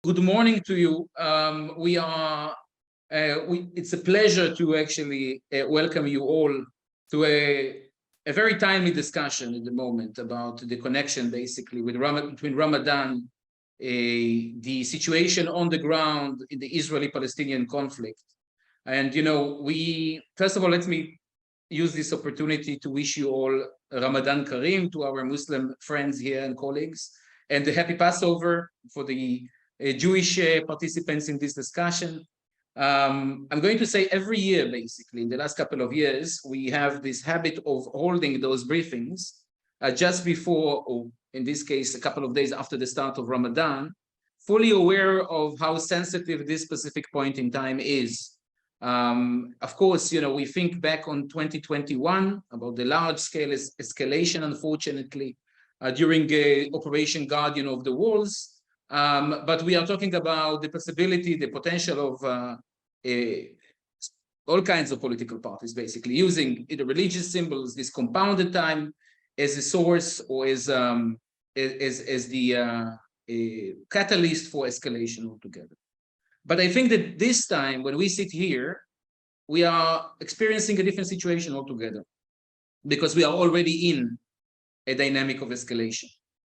Good morning to you. It's a pleasure to actually welcome you all to a very timely discussion at the moment about the connection basically between Ramadan, the situation on the ground in the Israeli-Palestinian conflict. And, first of all, let me use this opportunity to wish you all Ramadan Kareem to our Muslim friends here and colleagues, and a happy Passover for the Jewish participants in this discussion. I'm going to say every year, basically, in the last couple of years, we have this habit of holding those briefings just before, or in this case, a couple of days after the start of Ramadan, fully aware of how sensitive this specific point in time is. Of course, we think back on 2021 about the large-scale escalation, unfortunately, during Operation Guardian of the Walls. But we are talking about the possibility, the potential of all kinds of political parties, basically, using either religious symbols, this compounded time, as a source or as the catalyst for escalation altogether. But I think that this time, when we sit here, we are experiencing a different situation altogether, because we are already in a dynamic of escalation.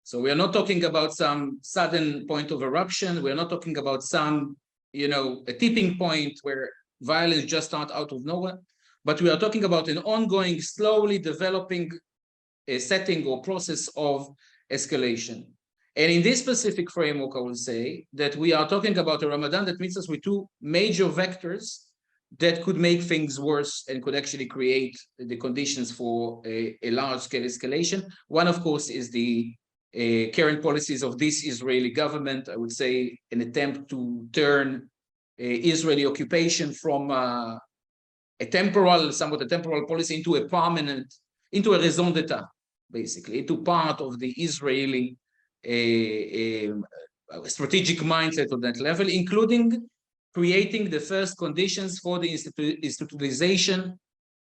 So we are not talking about some sudden point of eruption. We're not talking about some, a tipping point where violence just starts out of nowhere, but we are talking about an ongoing, slowly developing setting or process of escalation. And in this specific framework, I will say that we are talking about a Ramadan that meets us with two major vectors that could make things worse and could actually create the conditions for a large-scale escalation. One, of course, is the current policies of this Israeli government. I would say an attempt to turn Israeli occupation from somewhat a temporal policy into a permanent, into a raison d'etat, basically, into part of the Israeli strategic mindset of that level, including creating the first conditions for the institutionalization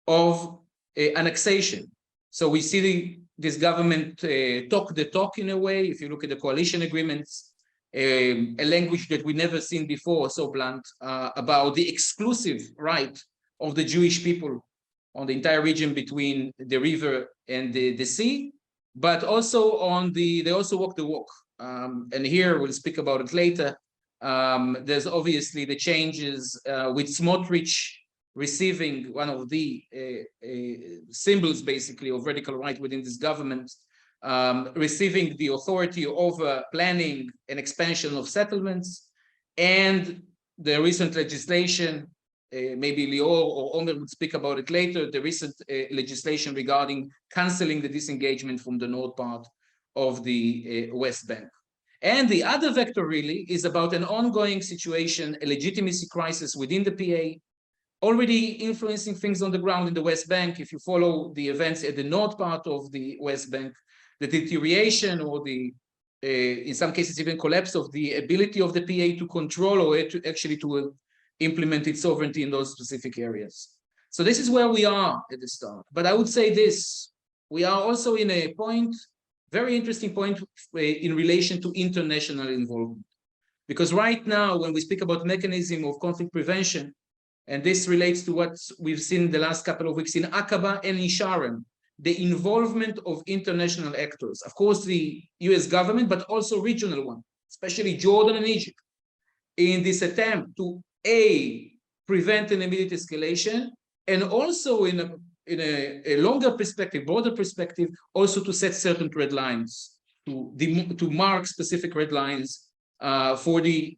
of annexation. So we see this government talk the talk in a way. If you look at the coalition agreements, a language that we never seen before, so blunt, about the exclusive right of the Jewish people on the entire region between the river and the sea, but also they also walk the walk. And here we'll speak about it later. There's obviously the changes with Smotrich receiving one of the symbols, basically, of radical right within this government, receiving the authority over planning and expansion of settlements, and the recent legislation, maybe Lior or Omer would speak about it later, the recent legislation regarding canceling the disengagement from the north part of the West Bank. And the other vector really is about an ongoing situation, a legitimacy crisis within the PA, already influencing things on the ground in the West Bank. If you follow the events at the north part of the West Bank, the deterioration or the, in some cases, even collapse of the ability of the PA to control or to actually to implement its sovereignty in those specific areas. So this is where we are at the start. But I would say this, we are also in a point, very interesting point in relation to international involvement. Because right now, when we speak about mechanism of conflict prevention, and this relates to what we've seen the last couple of weeks in Aqaba and in Sharm, the involvement of international actors, of course, the US government, but also regional one, especially Jordan and Egypt, in this attempt to prevent an immediate escalation, and also in a longer perspective, broader perspective, also to set certain red lines, to mark specific red lines for the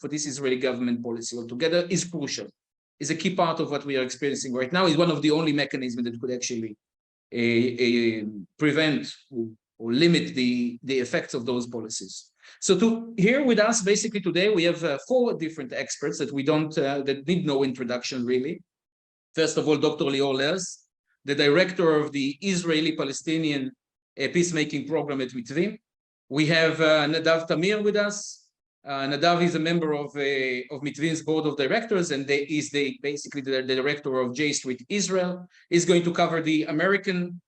for this Israeli government policy altogether is crucial, is a key part of what we are experiencing right now, is one of the only mechanisms that could actually prevent or limit the effects of those policies. So here with us basically today, we have 4 different experts that that need no introduction really. First of all, Dr. Lior Lers, the director of the Israeli-Palestinian peacemaking program at Mitvim. We have Nadav Tamir with us. Nadav is a member of Mitvim's board of directors, and is basically the director of J Street Israel. He's going to cover the American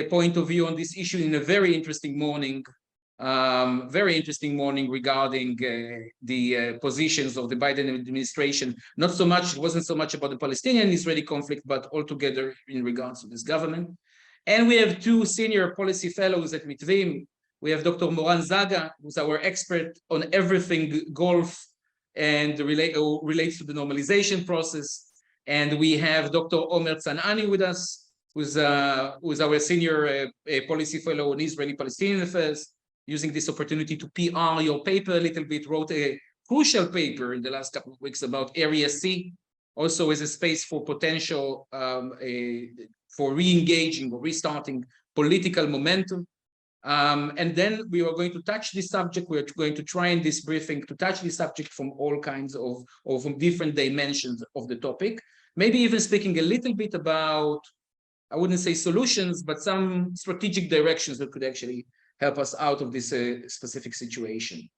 point of view on this issue in a very interesting morning Very interesting morning regarding the positions of the Biden administration. Not so much, it wasn't so much about the Palestinian-Israeli conflict, but altogether in regards to this government. And we have two senior policy fellows at Mitvim. We have Dr. Moran Zaga, who's our expert on everything Gulf and relates to the normalization process. And we have Dr. Omer Tzanani with us, who's our senior policy fellow on Israeli-Palestinian affairs, using this opportunity to PR your paper a little bit, wrote a crucial paper in the last couple of weeks about Area C, also as a space for potential, for re-engaging or restarting political momentum. And then we are going to touch this subject. We're going to try in this briefing to touch this subject from all kinds of different dimensions of the topic, maybe even speaking a little bit about, I wouldn't say solutions, but some strategic directions that could actually help us out of this specific situation.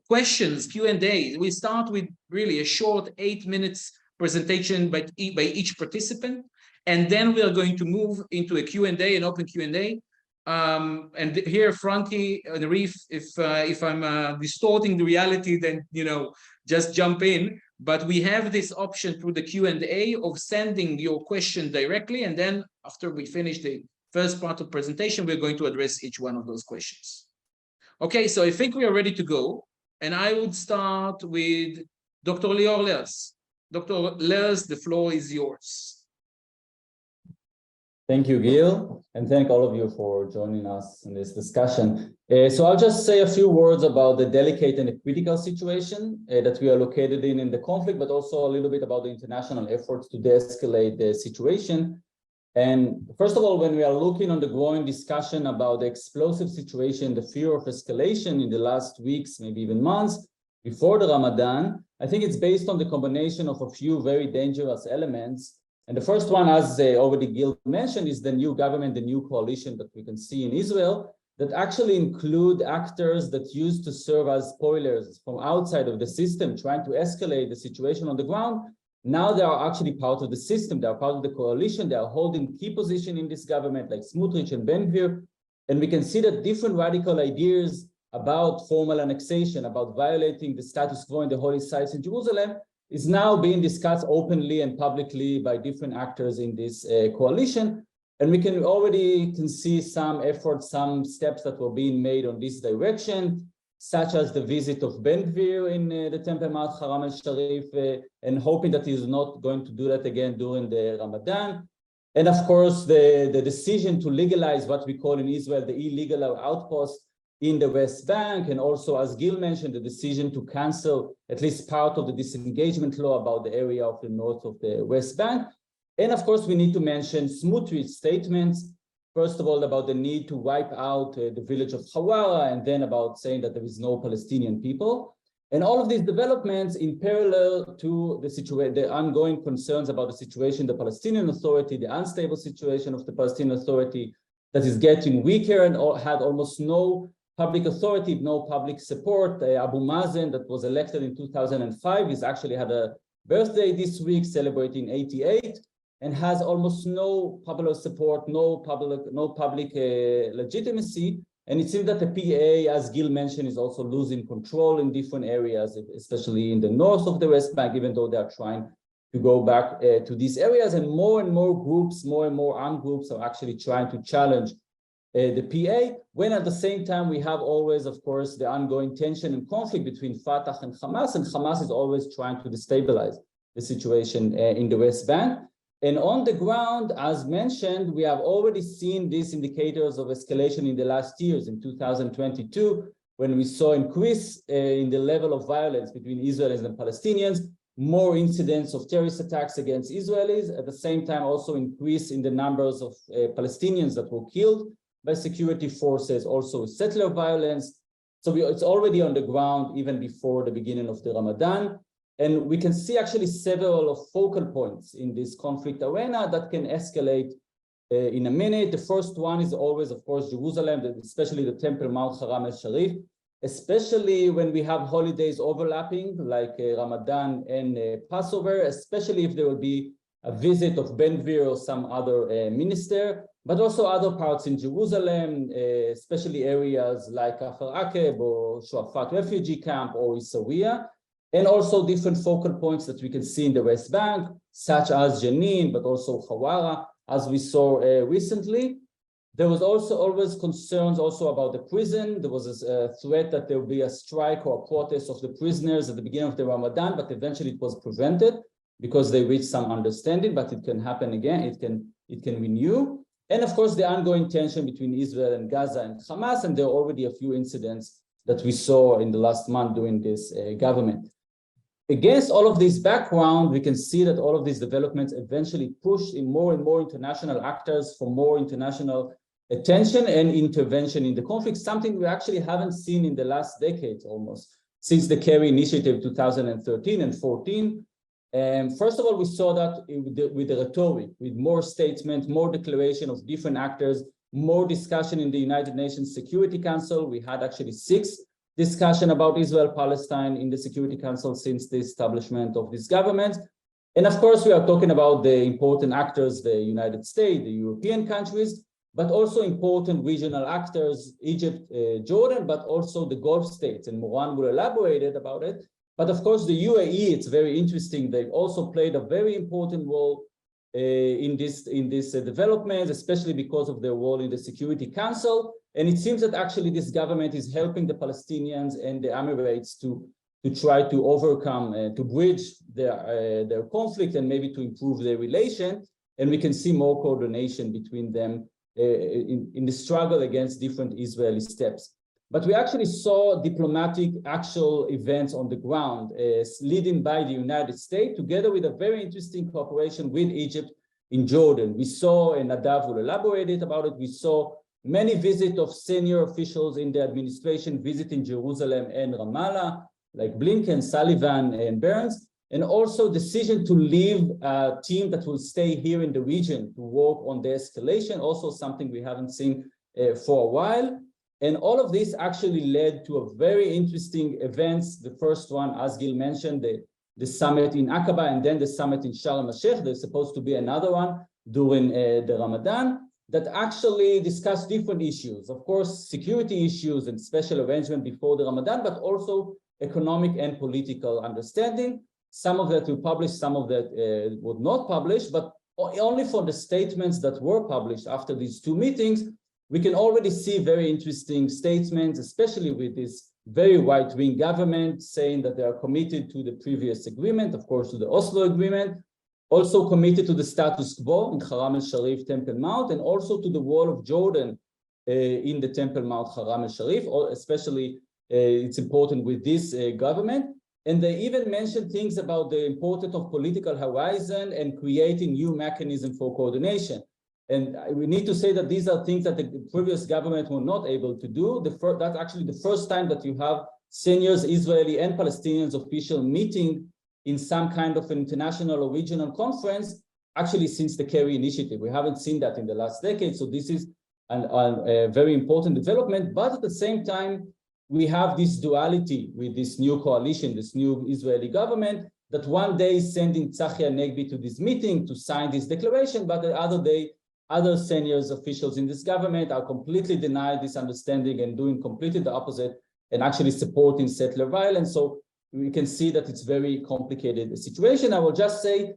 Questions, Q&A. We start with really a short 8 minutes presentation by each participant, and then we are going to move into a Q&A, an open Q&A. And here, Frankie and Reef, if I'm distorting the reality, then just jump in. But we have this option through the Q&A of sending your question directly, and then after we finish the first part of presentation, we're going to address each one of those questions. Okay, so I think we are ready to go, and I would start with Dr. Lior Leas. Dr. Leas, the floor is yours. Thank you, Gil, and thank all of you for joining us in this discussion. So I'll just say a few words about the delicate and critical situation that we are located in the conflict, but also a little bit about the international efforts to de-escalate the situation. And first of all, when we are looking on the growing discussion about the explosive situation, the fear of escalation in the last weeks, maybe even months before the Ramadan, I think it's based on the combination of a few very dangerous elements. And the first one, as already Gil mentioned, is the new government, the new coalition that we can see in Israel, that actually include actors that used to serve as spoilers from outside of the system, trying to escalate the situation on the ground. Now they are actually part of the system. They are part of the coalition. They are holding key position in this government, like Smotrich and Ben-Gvir. And we can see that different radical ideas about formal annexation, about violating the status quo in the holy sites in Jerusalem, is now being discussed openly and publicly by different actors in this coalition. And we can already see some efforts, some steps that were being made on this direction, such as the visit of Ben-Gvir in the Temple Mount Haram al-Sharif, and hoping that he's not going to do that again during the Ramadan. And of course, the decision to legalize what we call in Israel the illegal outpost in the West Bank, and also, as Gil mentioned, the decision to cancel at least part of the disengagement law about the area of the north of the West Bank. And of course, we need to mention Smotrich's statements, first of all, about the need to wipe out the village of Hawara, and then about saying that there is no Palestinian people. And all of these developments in parallel to the ongoing concerns about the situation, the Palestinian Authority, the unstable situation of the Palestinian Authority that is getting weaker and had almost no public authority, no public support. Abu Mazen, that was elected in 2005, he's actually had a birthday this week, celebrating 88, and has almost no popular support, no public legitimacy. And it seems that the PA, as Gil mentioned, is also losing control in different areas, especially in the north of the West Bank, even though they are trying to go back to these areas. And more groups, more and more armed groups are actually trying to challenge the PA, when at the same time we have always, of course, the ongoing tension and conflict between Fatah and Hamas is always trying to destabilize the situation in the West Bank. And on the ground, as mentioned, we have already seen these indicators of escalation in the last years. In 2022, when we saw increase in the level of violence between Israelis and Palestinians, more incidents of terrorist attacks against Israelis, at the same time also increase in the numbers of Palestinians that were killed by security forces, also settler violence. So it's already on the ground even before the beginning of the Ramadan. And we can see actually several of focal points in this conflict arena that can escalate in a minute. The first one is always, of course, Jerusalem, especially the Temple Mount Haram al-Sharif, especially when we have holidays overlapping like Ramadan and Passover, especially if there will be a visit of Ben-Gvir or some other minister, but also other parts in Jerusalem, especially areas like Kafar Akeb or Shuafat refugee camp or Issawiyah, and also different focal points that we can see in the West Bank, such as Jenin, but also Hawara, as we saw recently. There was also always concerns also about the prison. There was a threat that there would be a strike or a protest of the prisoners at the beginning of the Ramadan, but eventually it was prevented because they reached some understanding, but it can happen again, it can renew. And of course, the ongoing tension between Israel and Gaza and Hamas, and there are already a few incidents that we saw in the last month during this government. Against all of this background, we can see that all of these developments eventually push in more and more international actors for more international attention and intervention in the conflict, something we actually haven't seen in the last decades almost, since the Kerry Initiative 2013 and 14. First of all, we saw that with the rhetoric, with more statements, more declaration of different actors, more discussion in the United Nations Security Council. We had actually 6 discussions about Israel-Palestine in the Security Council since the establishment of this government. And of course, we are talking about the important actors, the United States, the European countries, but also important regional actors, Egypt, Jordan, but also the Gulf states. And Moran will elaborate about it. But of course, the UAE, it's very interesting. They've also played a very important role in this development, especially because of their role in the Security Council. And it seems that actually this government is helping the Palestinians and the Emirates to try to overcome, to bridge their conflict and maybe to improve their relation. And we can see more coordination between them in the struggle against different Israeli steps. But we actually saw diplomatic actual events on the ground leading by the United States, together with a very interesting cooperation with Egypt in Jordan. We saw, and Nadav will elaborate about it, we saw many visits of senior officials in the administration visiting Jerusalem and Ramallah, like Blinken, Sullivan, and Burns, and also decision to leave a team that will stay here in the region to work on the escalation, also something we haven't seen for a while. And all of this actually led to a very interesting events. The first one, as Gil mentioned, the summit in Aqaba, and then the summit in Sharm el-Sheikh. There's supposed to be another one during the Ramadan that actually discussed different issues. Of course, security issues and special arrangement before the Ramadan, but also economic and political understanding. Some of that we published, some of that was not published, but only for the statements that were published after these 2 meetings, we can already see very interesting statements, especially with this very right-wing government saying that they are committed to the previous agreement, of course, to the Oslo agreement, also committed to the status quo in Haram el-Sharif, Temple Mount, and also to the wall of Jordan in the Temple Mount, Haram el-Sharif, especially it's important with this government. And they even mentioned things about the importance of political horizon and creating new mechanism for coordination. And we need to say that these are things that the previous government were not able to do. That's actually the first time that you have senior Israeli and Palestinians official meeting in some kind of an international or regional conference, actually since the Kerry Initiative. We haven't seen that in the last decade. So this is a very important development. But at the same time, we have this duality with this new coalition, this new Israeli government, that one day is sending Tzachi Hanegbi to this meeting to sign this declaration, but the other day, other senior officials in this government are completely denied this understanding and doing completely the opposite and actually supporting settler violence. So we can see that it's very complicated situation. I will just say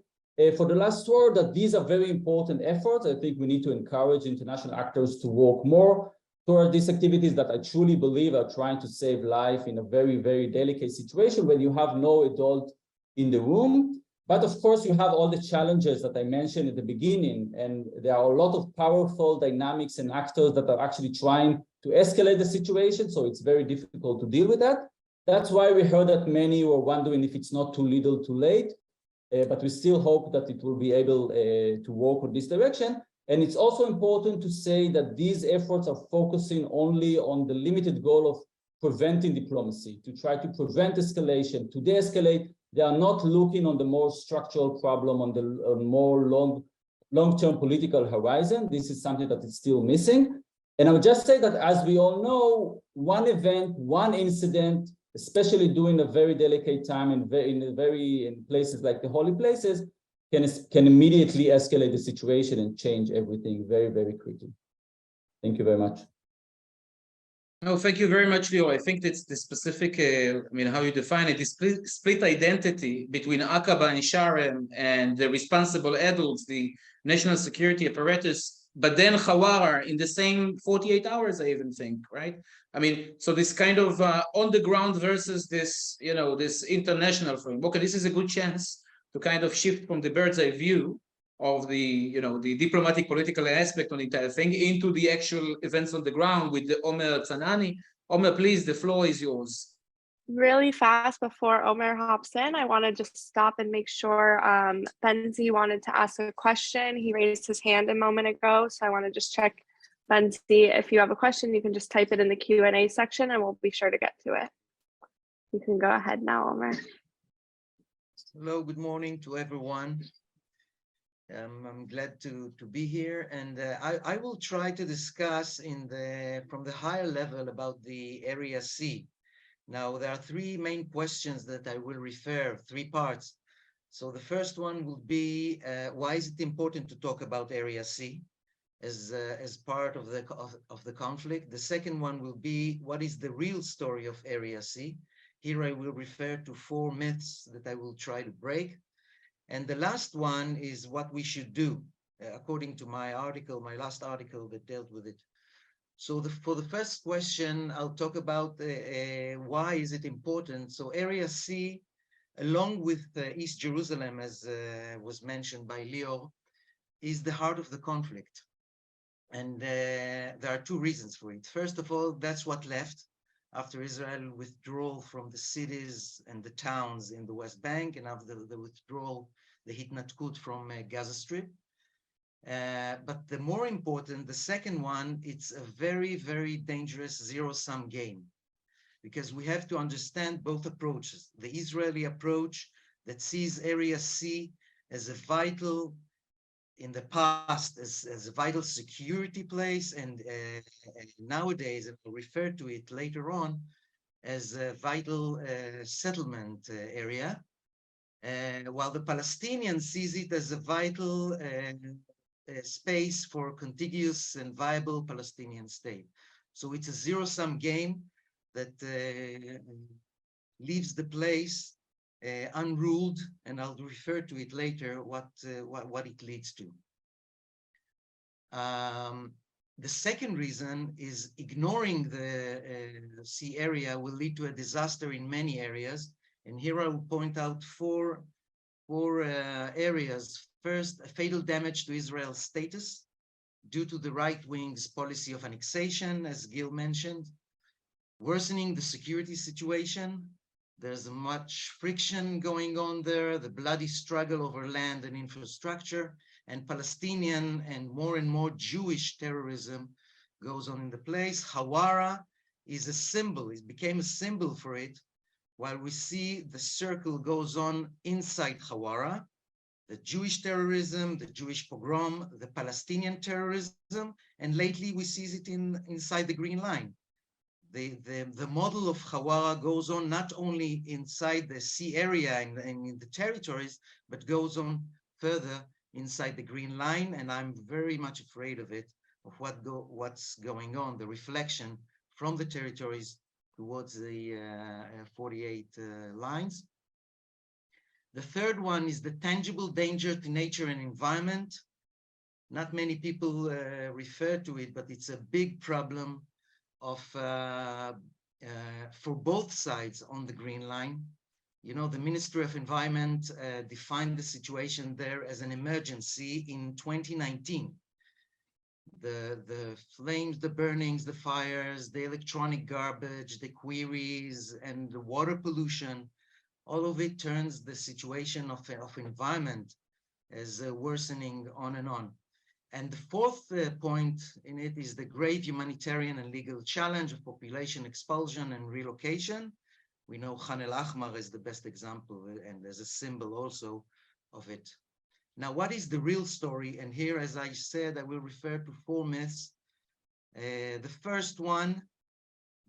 for the last word that these are very important efforts. I think we need to encourage international actors to work more toward these activities that I truly believe are trying to save life in a very, very delicate situation when you have no adult in the room. But of course, you have all the challenges that I mentioned at the beginning, and there are a lot of powerful dynamics and actors that are actually trying to escalate the situation. So it's very difficult to deal with that. That's why we heard that many were wondering if it's not too little too late, but we still hope that it will be able to work in this direction. And it's also important to say that these efforts are focusing only on the limited goal of preventing diplomacy, to try to prevent escalation, to de-escalate. They are not looking on the more structural problem, on the more long-term political horizon. This is something that is still missing. And I would just say that, as we all know, one event, one incident, especially during a very delicate time in places like the holy places, can immediately escalate the situation and change everything very, very quickly. Thank you very much. No, thank you very much, Leo. I think that's the specific, how you define it, the split identity between Aqaba and Sharm and the responsible adults, the national security apparatus, but then Hawara in the same 48 hours, I even think, right? So this kind of on the ground versus this, this international framework. Okay, this is a good chance to kind of shift from the bird's eye view of the the diplomatic political aspect on the entire thing into the actual events on the ground with the Omer Tzanani. Omer, please, the floor is yours. Really fast before Omer hops in, I want to just stop and make sure Benzi wanted to ask a question. He raised his hand a moment ago, so I want to just check, Benzi, if you have a question, you can just type it in the Q&A section and we'll be sure to get to it. You can go ahead now, Omer. Hello, good morning to everyone. I'm glad to be here, and I will try to discuss from the higher level about the Area C. Now, there are three main questions that I will refer, three parts. So the first one will be, why is it important to talk about Area C as part of the conflict? The second one will be, what is the real story of Area C? Here I will refer to 4 myths that I will try to break. And the last one is what we should do, according to my last article that dealt with it. So for the first question, I'll talk about why is it important. So Area C, along with East Jerusalem, as was mentioned by Leo, is the heart of the conflict. And there are 2 reasons for it. First of all, that's what left after Israel withdrawal from the cities and the towns in the West Bank, and after the withdrawal, the Hitnatkut from Gaza Strip. But the more important, the second one, it's a very, very dangerous zero-sum game, because we have to understand both approaches. The Israeli approach that sees Area C as a vital, in the past, as a vital security place, and nowadays, and we'll refer to it later on, as a vital settlement area, while the Palestinian sees it as a vital space for contiguous and viable Palestinian state. So it's a zero-sum game that leaves the place unruled, and I'll refer to it later, what it leads to. The second reason is ignoring the sea area will lead to a disaster in many areas. And here I will point out four areas. First, a fatal damage to Israel's status due to the right wing's policy of annexation, as Gil mentioned, worsening the security situation. There's much friction going on there, the bloody struggle over land and infrastructure, and Palestinian and more Jewish terrorism goes on in the place. Hawara is a symbol, it became a symbol for it, while we see the circle goes on inside Hawara, the Jewish terrorism, the Jewish pogrom, the Palestinian terrorism, and lately we see it inside the Green Line. The model of Hawara goes on not only inside the sea area and in the territories, but goes on further inside the Green Line, and I'm very much afraid of it, of what's going on, the reflection from the territories towards the 48 lines. The third one is the tangible danger to nature and environment. Not many people refer to it, but it's a big problem for both sides on the Green Line. You know, the Ministry of Environment defined the situation there as an emergency in 2019. The flames, the burnings, the fires, the electronic garbage, the quarries, and the water pollution, all of it turns the situation of environment as worsening on and on. And the fourth point in it is the grave humanitarian and legal challenge of population expulsion and relocation. We know Khan el-Ahmar is the best example, and there's a symbol also of it. Now, what is the real story? And here, as I said, I will refer to 4 myths. The first one,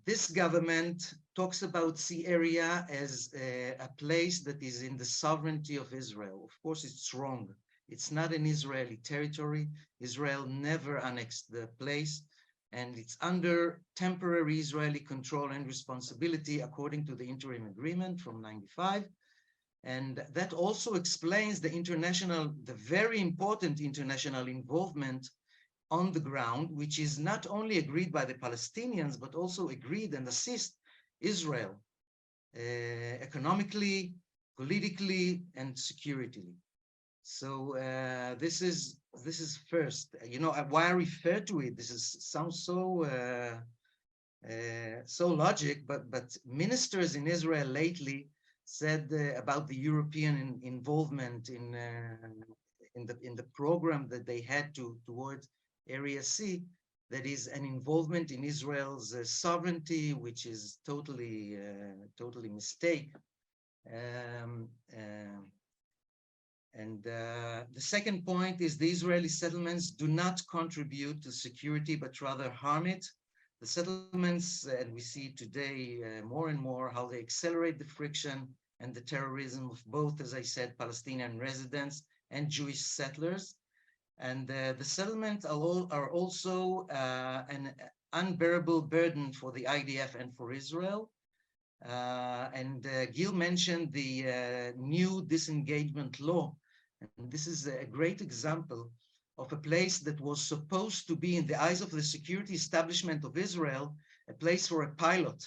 this government talks about sea area as a place that is in the sovereignty of Israel. Of course, it's wrong. It's not an Israeli territory. Israel never annexed the place, and it's under temporary Israeli control and responsibility according to the interim agreement from '95. And that also explains the very important international involvement on the ground, which is not only agreed by the Palestinians, but also agreed and assist Israel economically, politically, and security. So this is first. You know why I refer to it. Sounds so so logic, but ministers in Israel lately said about the European involvement in the program that they had towards Area C, that is an involvement in Israel's sovereignty, which is totally mistake. The second point is the Israeli settlements do not contribute to security, but rather harm it. The settlements, and we see today more and more how they accelerate the friction and the terrorism of both, as I said, Palestinian residents and Jewish settlers. And the settlements are also an unbearable burden for the IDF and for Israel. Gil mentioned the new disengagement law. And this is a great example of a place that was supposed to be, in the eyes of the security establishment of Israel, a place for a pilot,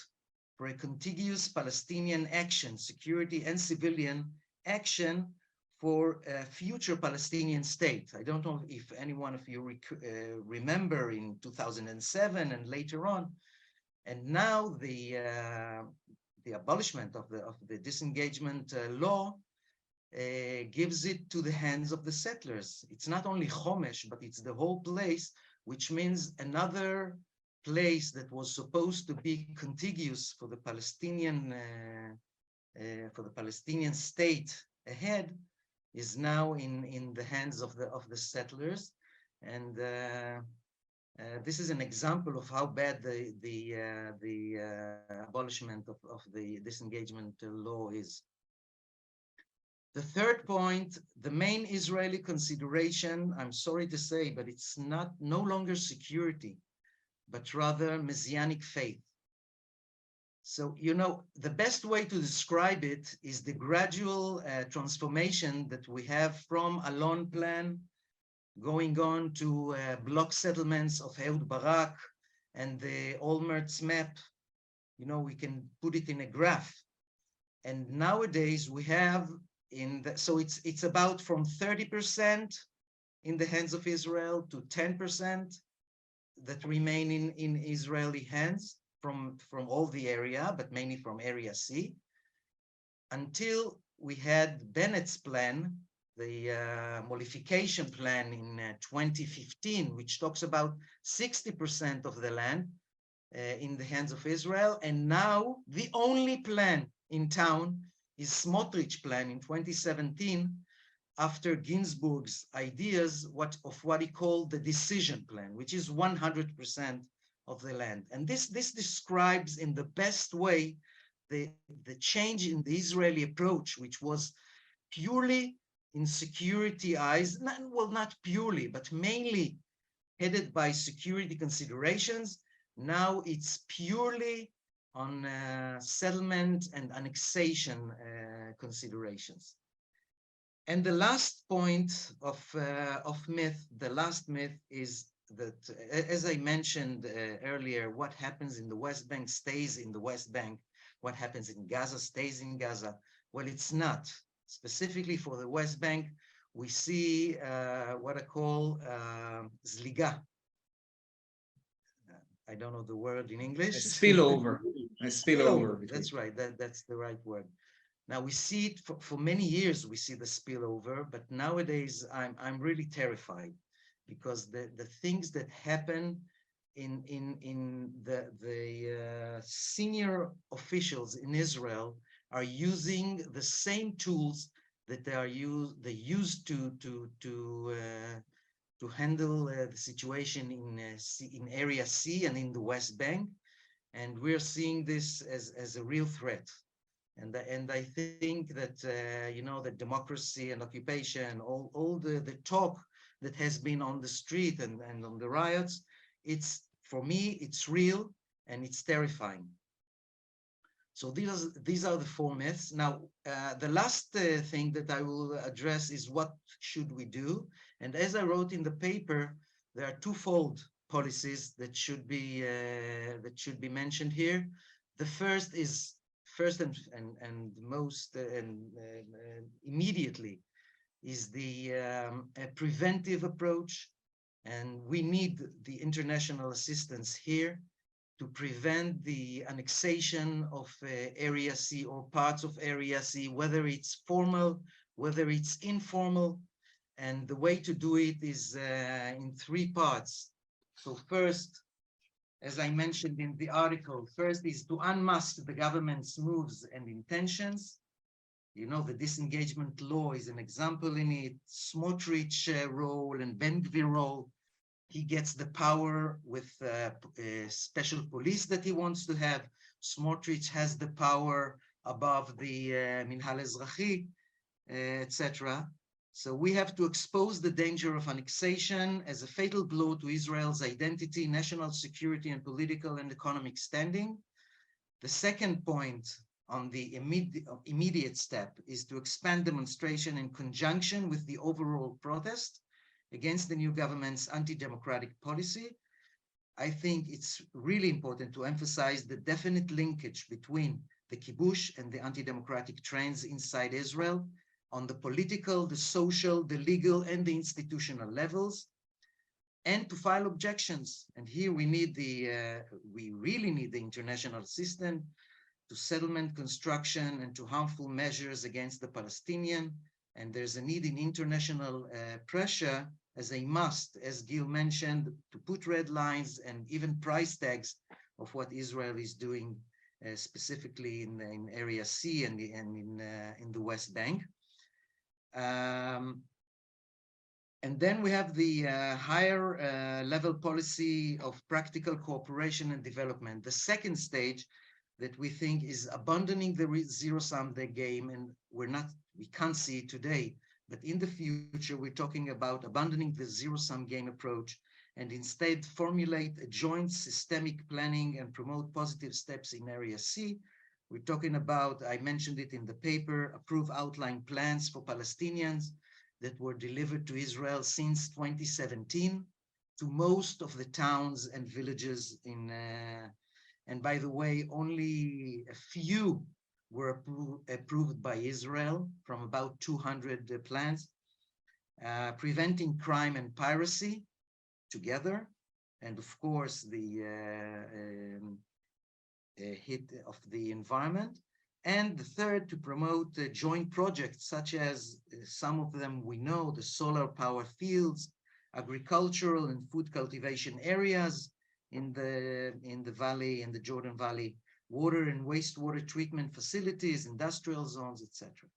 for a contiguous Palestinian action, security and civilian action for a future Palestinian state. I don't know if any one of you remember in 2007 and later on. And now the abolishment of the disengagement law gives it to the hands of the settlers. It's not only Chomesh, but it's the whole place, which means another place that was supposed to be contiguous for the Palestinian state ahead is now in the hands of the settlers. And this is an example of how bad the abolishment of the disengagement law is. The third point, the main Israeli consideration, I'm sorry to say, but it's no longer security, but rather messianic faith. So, you know, the best way to describe it is the gradual transformation that we have from Alon plan going on to block settlements of Ehud Barak and the Olmert's map. You know, we can put it in a graph. And nowadays we have so it's about from 30% in the hands of Israel to 10% that remain in Israeli hands from all the area, but mainly from Area C, until we had Bennett's plan, the modification plan in 2015, which talks about 60% of the land in the hands of Israel. And now the only plan in town is Smotrich plan in 2017, after Ginsburg's ideas of what he called the decision plan, which is 100% of the land. And this describes in the best way the change in the Israeli approach, which was purely in security eyes, not purely, but mainly headed by security considerations. Now it's purely on settlement and annexation considerations. And the last point of myth, the last myth is that, as I mentioned earlier, what happens in the West Bank stays in the West Bank. What happens in Gaza stays in Gaza. Well, it's not. Specifically for the West Bank, we see what I call zliga. I don't know the word in English. A spillover. A spillover. That's right. That's the right word. Now we see it for many years. We see the spillover, but nowadays I'm really terrified because the things that happen in the senior officials in Israel are using the same tools that they used to handle the situation in Area C and in the West Bank. and we're seeing this as a real threat. And I think that that democracy and occupation, all the talk that has been on the street and on the riots, for me it's real and it's terrifying. So these are the four myths. Now, the last thing that I will address is what should we do? And as I wrote in the paper, there are twofold policies that should be mentioned here. The first is and most immediately is the preventive approach, and we need the international assistance here to prevent the annexation of Area C or parts of Area C, whether it's formal, whether it's informal. And the way to do it is in three parts. So first, as I mentioned in the article, first is to unmask the government's moves and intentions. The disengagement law is an example in it. Smotrich role and Ben-Gvir role. He gets the power with special police that he wants to have. Smotrich has the power above the Minhal Ezrachi, etc. So we have to expose the danger of annexation as a fatal blow to Israel's identity, national security, and political and economic standing. The second point on the immediate step is to expand demonstration in conjunction with the overall protest against the new government's anti-democratic policy. I think it's really important to emphasize the definite linkage between the kibush and the anti-democratic trends inside Israel on the political, the social, the legal, and the institutional levels, and to file objections. And here we really need the international assistance to settlement construction and to harmful measures against the Palestinian. And there's a need in international pressure as a must, as Gil mentioned, to put red lines and even price tags of what Israel is doing specifically in Area C and in the West Bank. And then we have the higher level policy of practical cooperation and development. The second stage that we think is abandoning the zero-sum game, and we can't see it today, but in the future we're talking about abandoning the zero-sum game approach and instead formulate a joint systemic planning and promote positive steps in Area C. We're talking about, I mentioned it in the paper, approve outline plans for Palestinians that were delivered to Israel since 2017 to most of the towns and villages and by the way, only a few were approved by Israel from about 200 plans, preventing crime and piracy together, and of course the hit of the environment. And the third, to promote joint projects such as some of them we know, the solar power fields, agricultural and food cultivation areas in the valley, in the Jordan Valley, water and wastewater treatment facilities, industrial zones, etc.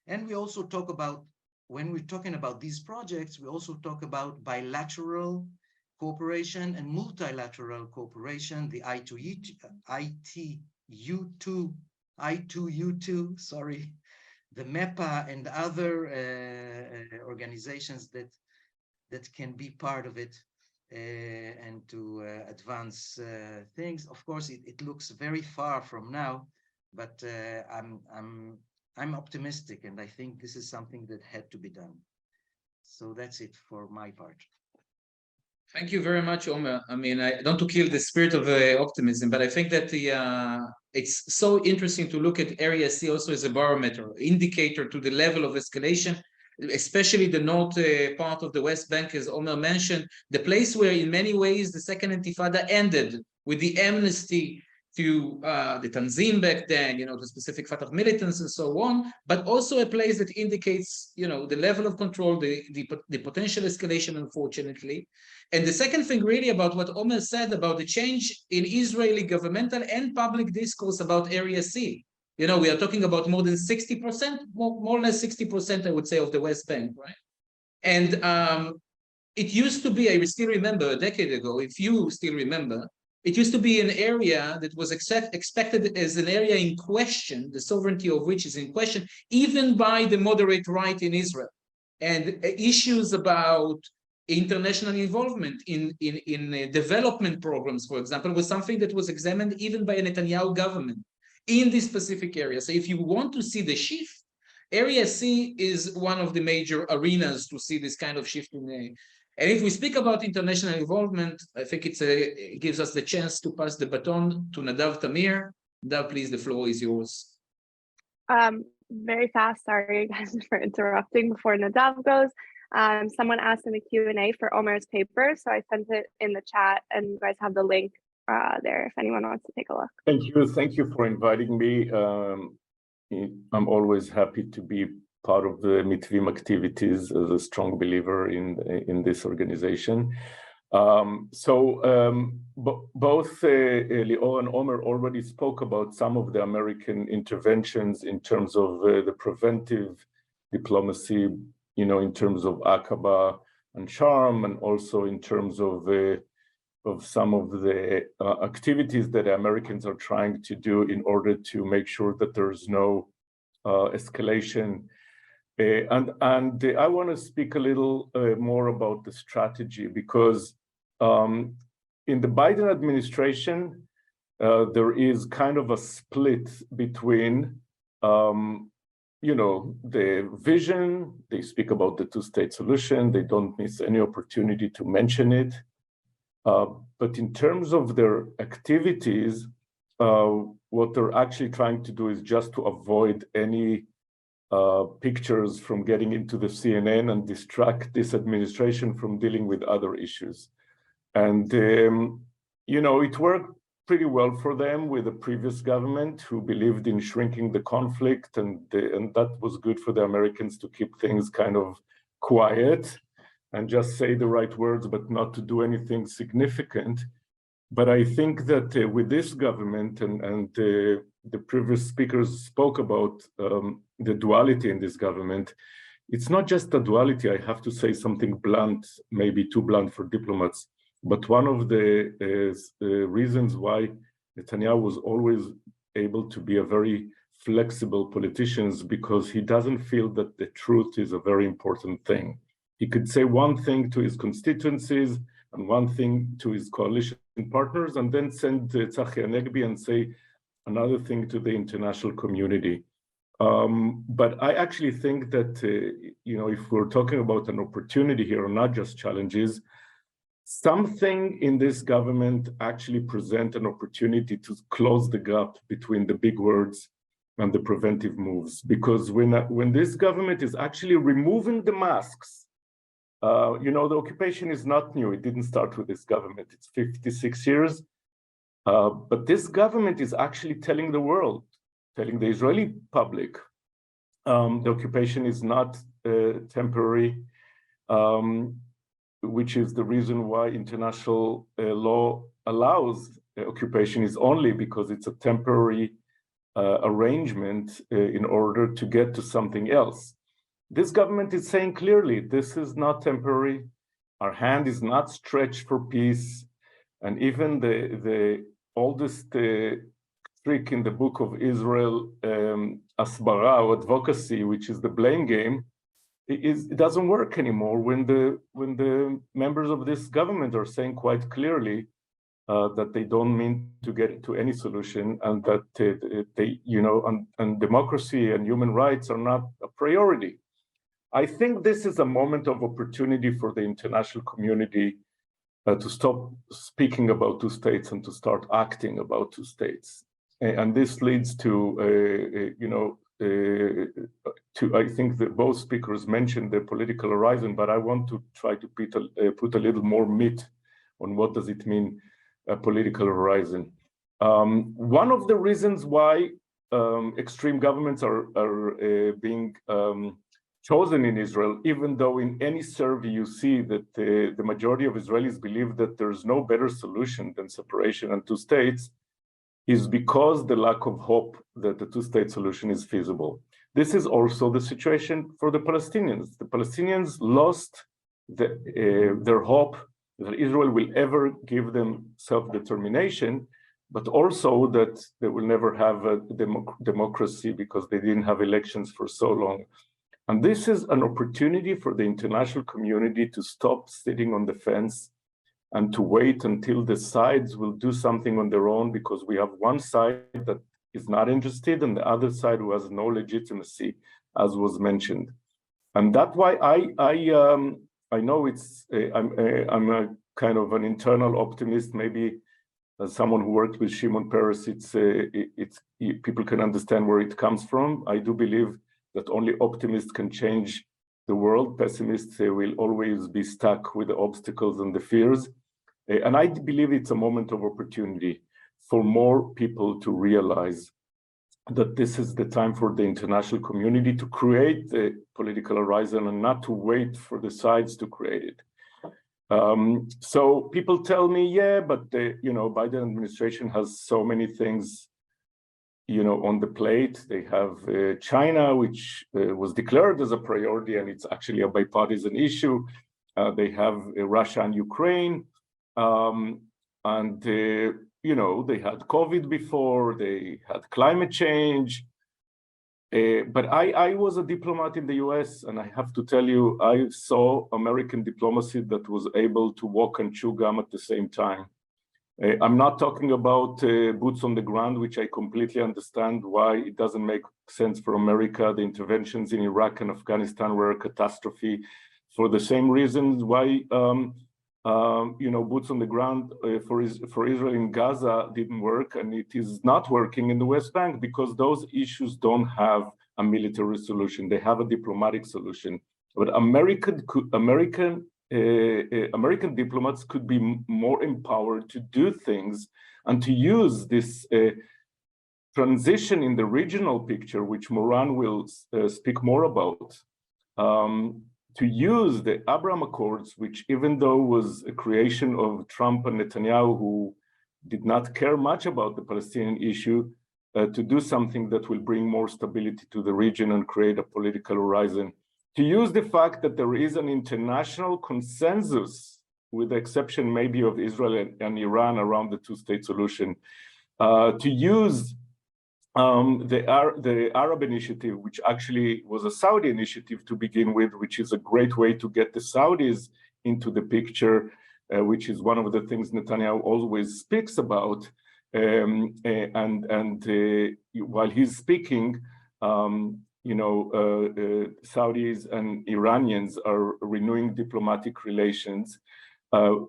And we also talk about, when we're talking about these projects, we also talk about bilateral cooperation and multilateral cooperation, the I2U2, sorry, the MEPA and other organizations that can be part of it and to advance things. Of course, it looks very far from now, but I'm optimistic, and I think this is something that had to be done. So that's it for my part. Thank you very much, Omer. I mean, I don't to kill the spirit of optimism, but I think that it's so interesting to look at Area C also as a barometer, indicator to the level of escalation, especially the north part of the West Bank, as Omer mentioned, the place where in many ways the Second Intifada ended with the amnesty to the Tanzim back then, to specific Fatah militants and so on, but also a place that indicates, the level of control, the potential escalation, unfortunately. And the second thing really about what Omer said about the change in Israeli governmental and public discourse about Area C. We are talking about more than 60%, more or less 60%, I would say, of the West Bank, right? And it used to be, I still remember a decade ago, if you still remember, it used to be an area that was expected as an area in question, the sovereignty of which is in question, even by the moderate right in Israel. And issues about international involvement in development programs, for example, was something that was examined even by a Netanyahu government in this specific area. So if you want to see the shift, Area C is one of the major arenas to see this kind of shift in the. And if we speak about international involvement, I think it gives us the chance to pass the baton to Nadav Tamir. Nadav, please, the floor is yours. Very fast, sorry guys for interrupting before Nadav goes. Someone asked in the Q&A for Omer's paper, so I sent it in the chat, and you guys have the link there if anyone wants to take a look. Thank you for inviting me. I'm always happy to be part of the Mitvim activities as a strong believer in this organization. Both Lior and Omer already spoke about some of the American interventions in terms of the preventive diplomacy, in terms of Aqaba and Sharm, and also in terms of some of the activities that the Americans are trying to do in order to make sure that there's no escalation. And I want to speak a little more about the strategy, because in the Biden administration, there is kind of a split between, the vision. They speak about the two-state solution. They don't miss any opportunity to mention it. But in terms of their activities, what they're actually trying to do is just to avoid any pictures from getting into the CNN and distract this administration from dealing with other issues. And, it worked pretty well for them with the previous government, who believed in shrinking the conflict, and that was good for the Americans to keep things kind of quiet and just say the right words, but not to do anything significant. But I think that with this government, and the previous speakers spoke about the duality in this government, it's not just a duality. I have to say something blunt, maybe too blunt for diplomats, but one of the reasons why Netanyahu was always able to be a very flexible politician is because he doesn't feel that the truth is a very important thing. He could say one thing to his constituencies and one thing to his coalition partners, and then send Tzachi Hanegbi and say another thing to the international community. But I actually think that, if we're talking about an opportunity here, not just challenges, something in this government actually present an opportunity to close the gap between the big words and the preventive moves. Because when this government is actually removing the masks, the occupation is not new. It didn't start with this government. It's 56 years. But this government is actually telling the world, telling the Israeli public, the occupation is not temporary, which is the reason why international law allows occupation, is only because it's a temporary arrangement in order to get to something else. This government is saying clearly, this is not temporary. Our hand is not stretched for peace. And even the oldest trick in the book of Israel, Asbara, or advocacy, which is the blame game, it doesn't work anymore when the members of this government are saying quite clearly that they don't mean to get to any solution, and that and democracy and human rights are not a priority. I think this is a moment of opportunity for the international community to stop speaking about two states and to start acting about two states. And this leads to, I think that both speakers mentioned the political horizon, but I want to try to put a little more meat on what does it mean, a political horizon. One of the reasons why extreme governments are being chosen in Israel, even though in any survey you see that the majority of Israelis believe that there's no better solution than separation and two states, is because the lack of hope that the two-state solution is feasible. This is also the situation for the Palestinians. The Palestinians lost their hope that Israel will ever give them self-determination, but also that they will never have a democracy because they didn't have elections for so long. And this is an opportunity for the international community to stop sitting on the fence and to wait until the sides will do something on their own, because we have one side that is not interested and the other side who has no legitimacy, as was mentioned. And that's why I know it's, I'm a kind of an internal optimist, maybe as someone who worked with Shimon Peres, people can understand where it comes from. I do believe that only optimists can change the world. Pessimists will always be stuck with the obstacles and the fears. And I believe it's a moment of opportunity for more people to realize that this is the time for the international community to create the political horizon and not to wait for the sides to create it. So people tell me, yeah, but the Biden administration has so many things on the plate. They have China, which was declared as a priority, and it's actually a bipartisan issue. They have Russia and Ukraine, and they had COVID before, they had climate change. But I was a diplomat in the US, and I have to tell you, I saw American diplomacy that was able to walk and chew gum at the same time. I'm not talking about boots on the ground, which I completely understand why it doesn't make sense for America. The interventions in Iraq and Afghanistan were a catastrophe for the same reasons why boots on the ground for Israel in Gaza didn't work, and it is not working in the West Bank, because those issues don't have a military solution. They have a diplomatic solution. But American diplomats could be more empowered to do things and to use this transition in the regional picture, which Moran will speak more about, to use the Abraham Accords, which even though was a creation of Trump and Netanyahu, who did not care much about the Palestinian issue, to do something that will bring more stability to the region and create a political horizon. To use the fact that there is an international consensus, with the exception maybe of Israel and Iran, around the two-state solution. To use the Arab initiative, which actually was a Saudi initiative to begin with, which is a great way to get the Saudis into the picture, which is one of the things Netanyahu always speaks about. While he's speaking, Saudis and Iranians are renewing diplomatic relations,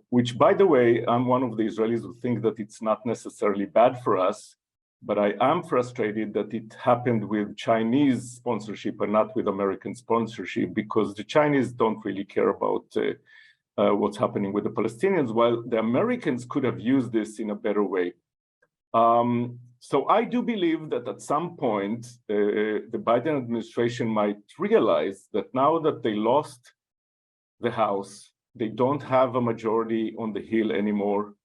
which, by the way, I'm one of the Israelis who think that it's not necessarily bad for us. But I am frustrated that it happened with Chinese sponsorship and not with American sponsorship, because the Chinese don't really care about what's happening with the Palestinians, while the Americans could have used this in a better way. So I do believe that at some point, the Biden administration might realize that now that they lost the House, they don't have a majority on the Hill anymore.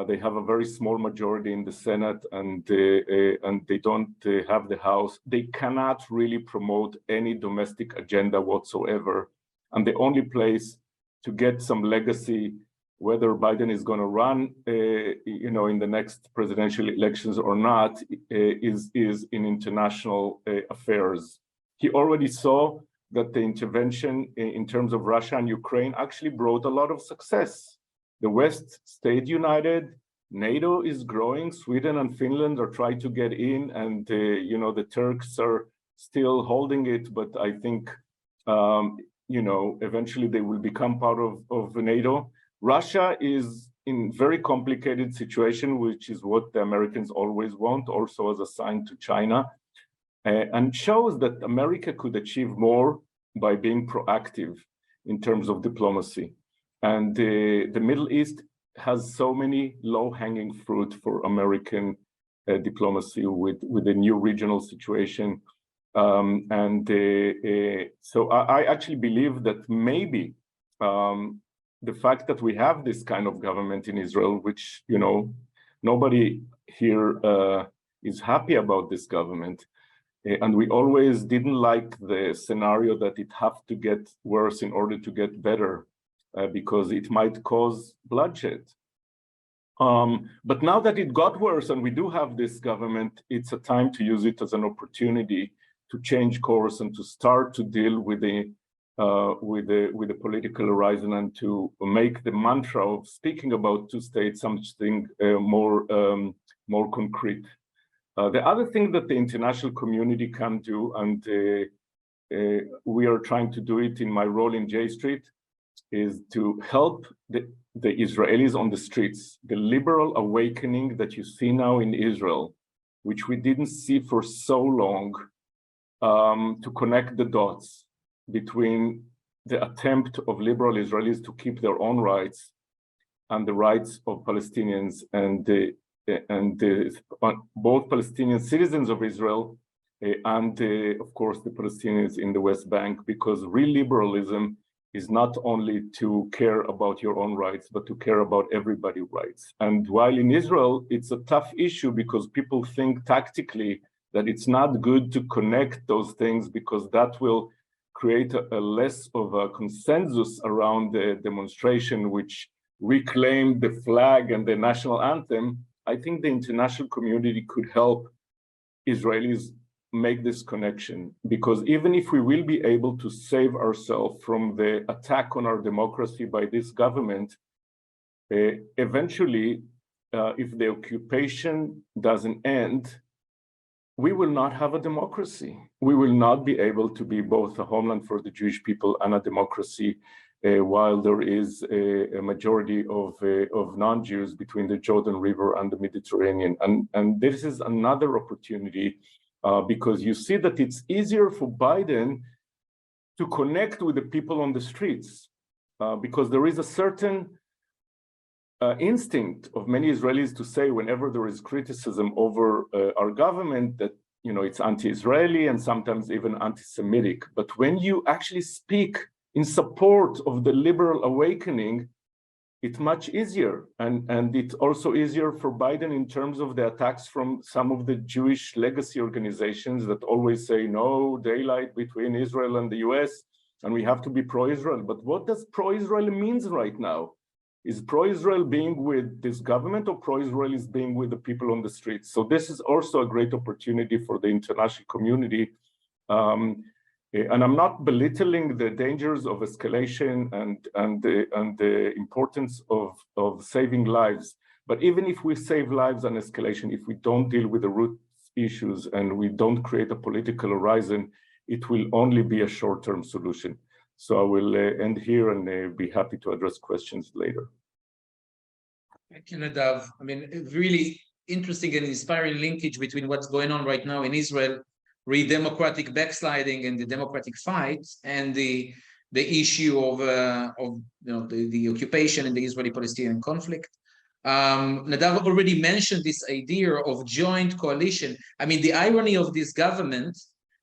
They have a very small majority in the Senate, and they don't have the House. They cannot really promote any domestic agenda whatsoever. And the only place to get some legacy, whether Biden is going to run, in the next presidential elections or not, is in international affairs. He already saw that the intervention in terms of Russia and Ukraine actually brought a lot of success. The West stayed united. NATO is growing. Sweden and Finland are trying to get in, and the Turks are still holding it. But I think eventually they will become part of NATO. Russia is in very complicated situation, which is what the Americans always want, also as a sign to China, and shows that America could achieve more by being proactive in terms of diplomacy. And the Middle East has so many low-hanging fruit for American diplomacy with the new regional situation. So I actually believe that maybe the fact that we have this kind of government in Israel, which, nobody here is happy about this government. And we always didn't like the scenario that it have to get worse in order to get better. because it might cause bloodshed. But now that it got worse and we do have this government, it's a time to use it as an opportunity to change course and to start to deal with the political horizon and to make the mantra of speaking about two states something more concrete. The other thing that the international community can do, and we are trying to do it in my role in J Street, is to help the Israelis on the streets, the liberal awakening that you see now in Israel, which we didn't see for so long, to connect the dots between the attempt of liberal Israelis to keep their own rights and the rights of Palestinians and both Palestinian citizens of Israel and of course the Palestinians in the West Bank, because real liberalism is not only to care about your own rights, but to care about everybody's rights. And while in Israel, it's a tough issue because people think tactically that it's not good to connect those things because that will create a less of a consensus around the demonstration, which reclaimed the flag and the national anthem. I think the international community could help Israelis make this connection, because even if we will be able to save ourselves from the attack on our democracy by this government, eventually, if the occupation doesn't end, we will not have a democracy. We will not be able to be both a homeland for the Jewish people and a democracy while there is a majority of non-Jews between the Jordan River and the Mediterranean. And this is another opportunity because you see that it's easier for Biden to connect with the people on the streets because there is a certain instinct of many Israelis to say whenever there is criticism over our government that, you know, it's anti-Israeli and sometimes even anti-Semitic. But when you actually speak in support of the liberal awakening, it's much easier. And it's also easier for Biden in terms of the attacks from some of the Jewish legacy organizations that always say no daylight between Israel and the US, and we have to be pro-Israel. But what does pro-Israel means right now? Is pro-Israel being with this government or pro-Israel is being with the people on the streets? So this is also a great opportunity for the international community. And I'm not belittling the dangers of escalation and the importance of saving lives. But even if we save lives and escalation, if we don't deal with the root issues and we don't create a political horizon, it will only be a short-term solution. So I will end here and be happy to address questions later. Thank you, Nadav. I mean, really interesting and inspiring linkage between what's going on right now in Israel, democratic backsliding and the democratic fight, and the issue of the occupation and the Israeli-Palestinian conflict. Nadav already mentioned this idea of joint coalition. I mean, the irony of this government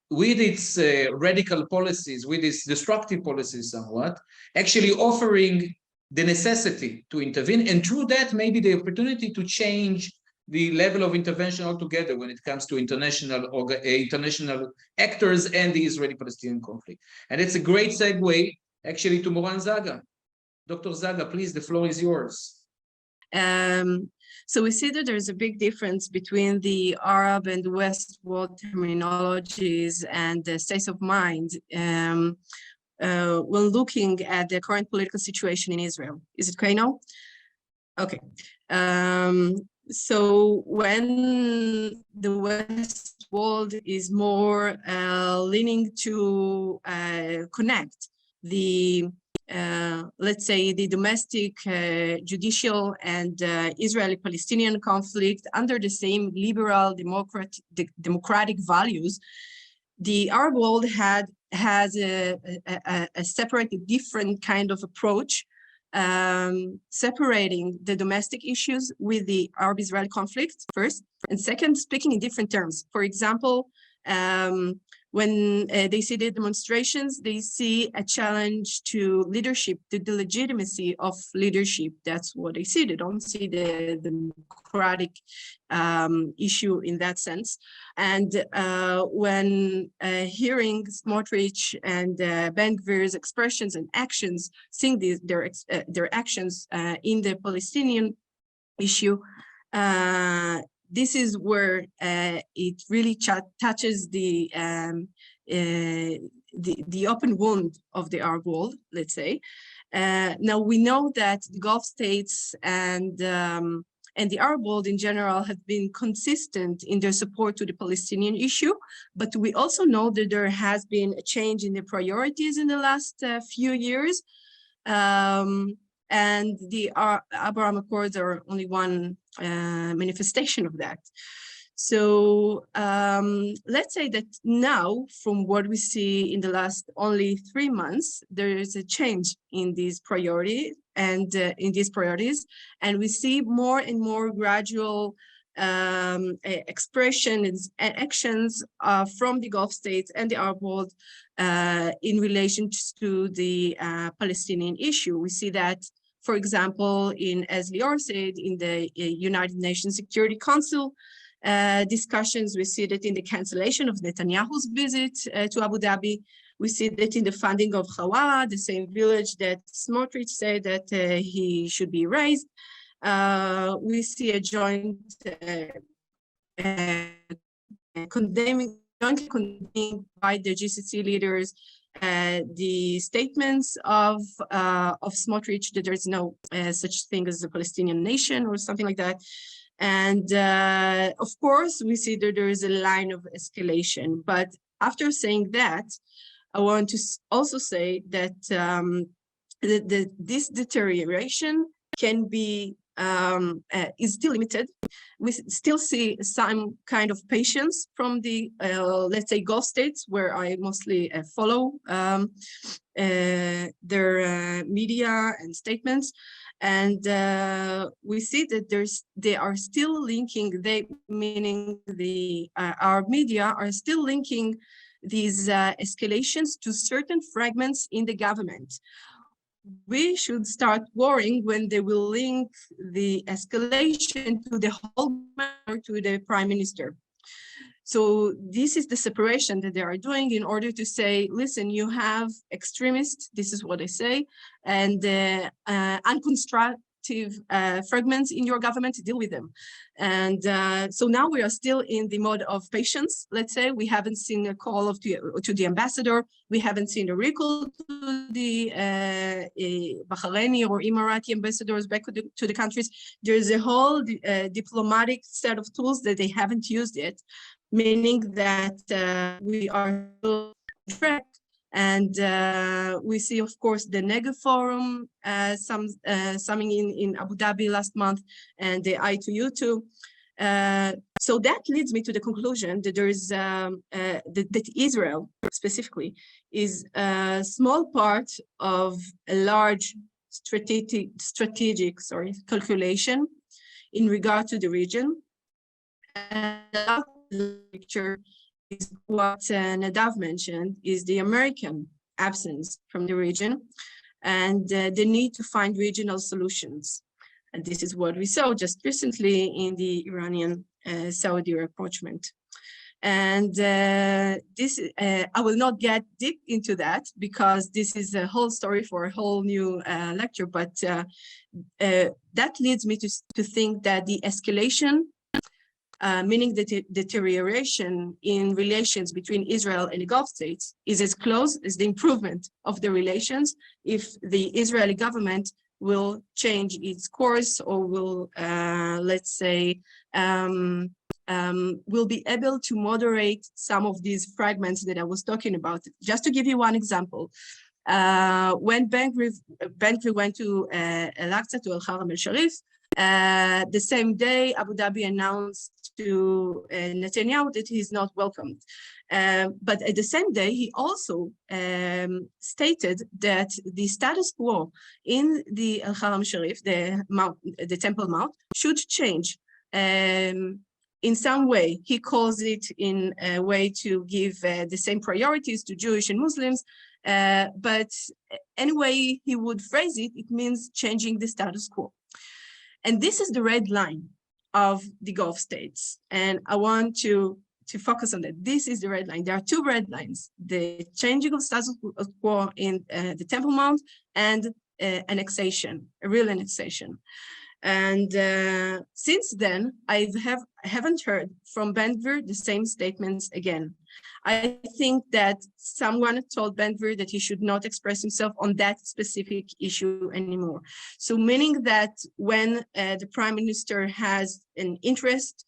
with its radical policies, with its destructive policies somewhat, actually offering the necessity to intervene, and through that, maybe the opportunity to change the level of intervention altogether when it comes to international actors and the Israeli-Palestinian conflict. And it's a great segue, actually, to Moran Zaga. Dr. Zaga, please, the floor is yours. So we see that there's a big difference between the Arab and West world terminologies and the states of mind when looking at the current political situation in Israel. Is it okay now? Okay. So when the West world is more leaning to connect the let's say the domestic judicial and Israeli-Palestinian conflict under the same liberal democratic values, the Arab world has a separated, different kind of approach, separating the domestic issues with the Arab-Israeli conflict first, and second, speaking in different terms. For example, When they see the demonstrations, they see a challenge to leadership, to the legitimacy of leadership. That's what they see. They don't see the democratic issue in that sense. And when hearing Smotrich and Ben Gvir's expressions and actions, seeing their actions in the Palestinian issue, this is where it really touches the open wound of the Arab world, let's say. Now we know that the Gulf states and the Arab world in general have been consistent in their support to the Palestinian issue, but we also know that there has been a change in the priorities in the last few years. And the Abraham Accords are only one manifestation of that. So let's say that now, from what we see in the last only 3 months, there is a change in these priorities, and we see more and more gradual expressions and actions from the Gulf states and the Arab world in relation to the Palestinian issue. We see that, for example, as Lior said, in the United Nations Security Council discussions. We see that in the cancellation of Netanyahu's visit to Abu Dhabi. We see that in the funding of Hawa, the same village that Smotrich said that he should be raised. We see a joint jointly condemning by the GCC leaders the statements of Smotrich that there is no such thing as a Palestinian nation or something like that. And of course, we see that there is a line of escalation. But after saying that, I want to also say that this deterioration can be is still limited. We still see some kind of patience from the, let's say, Gulf states, where I mostly follow their media and statements. And we see that they are still linking, meaning the our media are still linking these escalations to certain fragments in the government. We should start worrying when they will link the escalation to the whole matter to the prime minister. So this is the separation that they are doing in order to say, listen, you have extremists, this is what they say, and unconstructive fragments in your government, deal with them. And so now we are still in the mode of patience, let's say. We haven't seen a call to the ambassador. We haven't seen a recall to the Bahraini or Emirati ambassadors back to the countries. There's a whole diplomatic set of tools that they haven't used yet, meaning that we are still on track. And we see, of course, the Negev Forum summing in Abu Dhabi last month, and the I2U too. So that leads me to the conclusion that there is that Israel specifically is a small part of a large strategic calculation in regard to the region. And the picture is what Nadav mentioned, is the American absence from the region and the need to find regional solutions. And this is what we saw just recently in the Iranian-Saudi rapprochement. And this, I will not get deep into that because this is a whole story for a whole new lecture, but that leads me to think that the escalation, meaning the deterioration in relations between Israel and the Gulf states, is as close as the improvement of the relations if the Israeli government will change its course or will, let's say, will be able to moderate some of these fragments that I was talking about. Just to give you one example, when Ben Gvir went to Al-Aqsa, to Al-Haram al-Sharif, the same day, Abu Dhabi announced to Netanyahu that he is not welcomed. But at the same day, he also stated that the status quo in the Al-Haram Sharif, the Temple Mount, should change. in some way, he calls it in a way to give the same priorities to Jewish and Muslims. But anyway he would phrase it, it means changing the status quo. And this is the red line of the Gulf states. And I want to focus on that. This is the red line. There are two red lines: the changing of status quo in the Temple Mount and annexation, a real annexation. And since then, I haven't heard from Ben-Gvir the same statements again. I think that someone told Ben-Gvir that he should not express himself on that specific issue anymore. So meaning that when the Prime Minister has an interest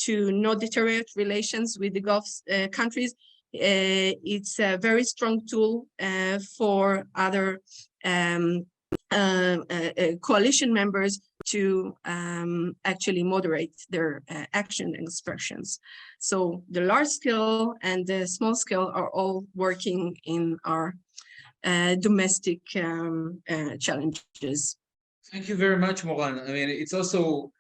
to not deteriorate relations with the Gulf countries, it's a very strong tool for other coalition members to actually moderate their action and expressions. So the large scale and the small scale are all working in our domestic challenges. Thank you very much, Moran. I mean, it's also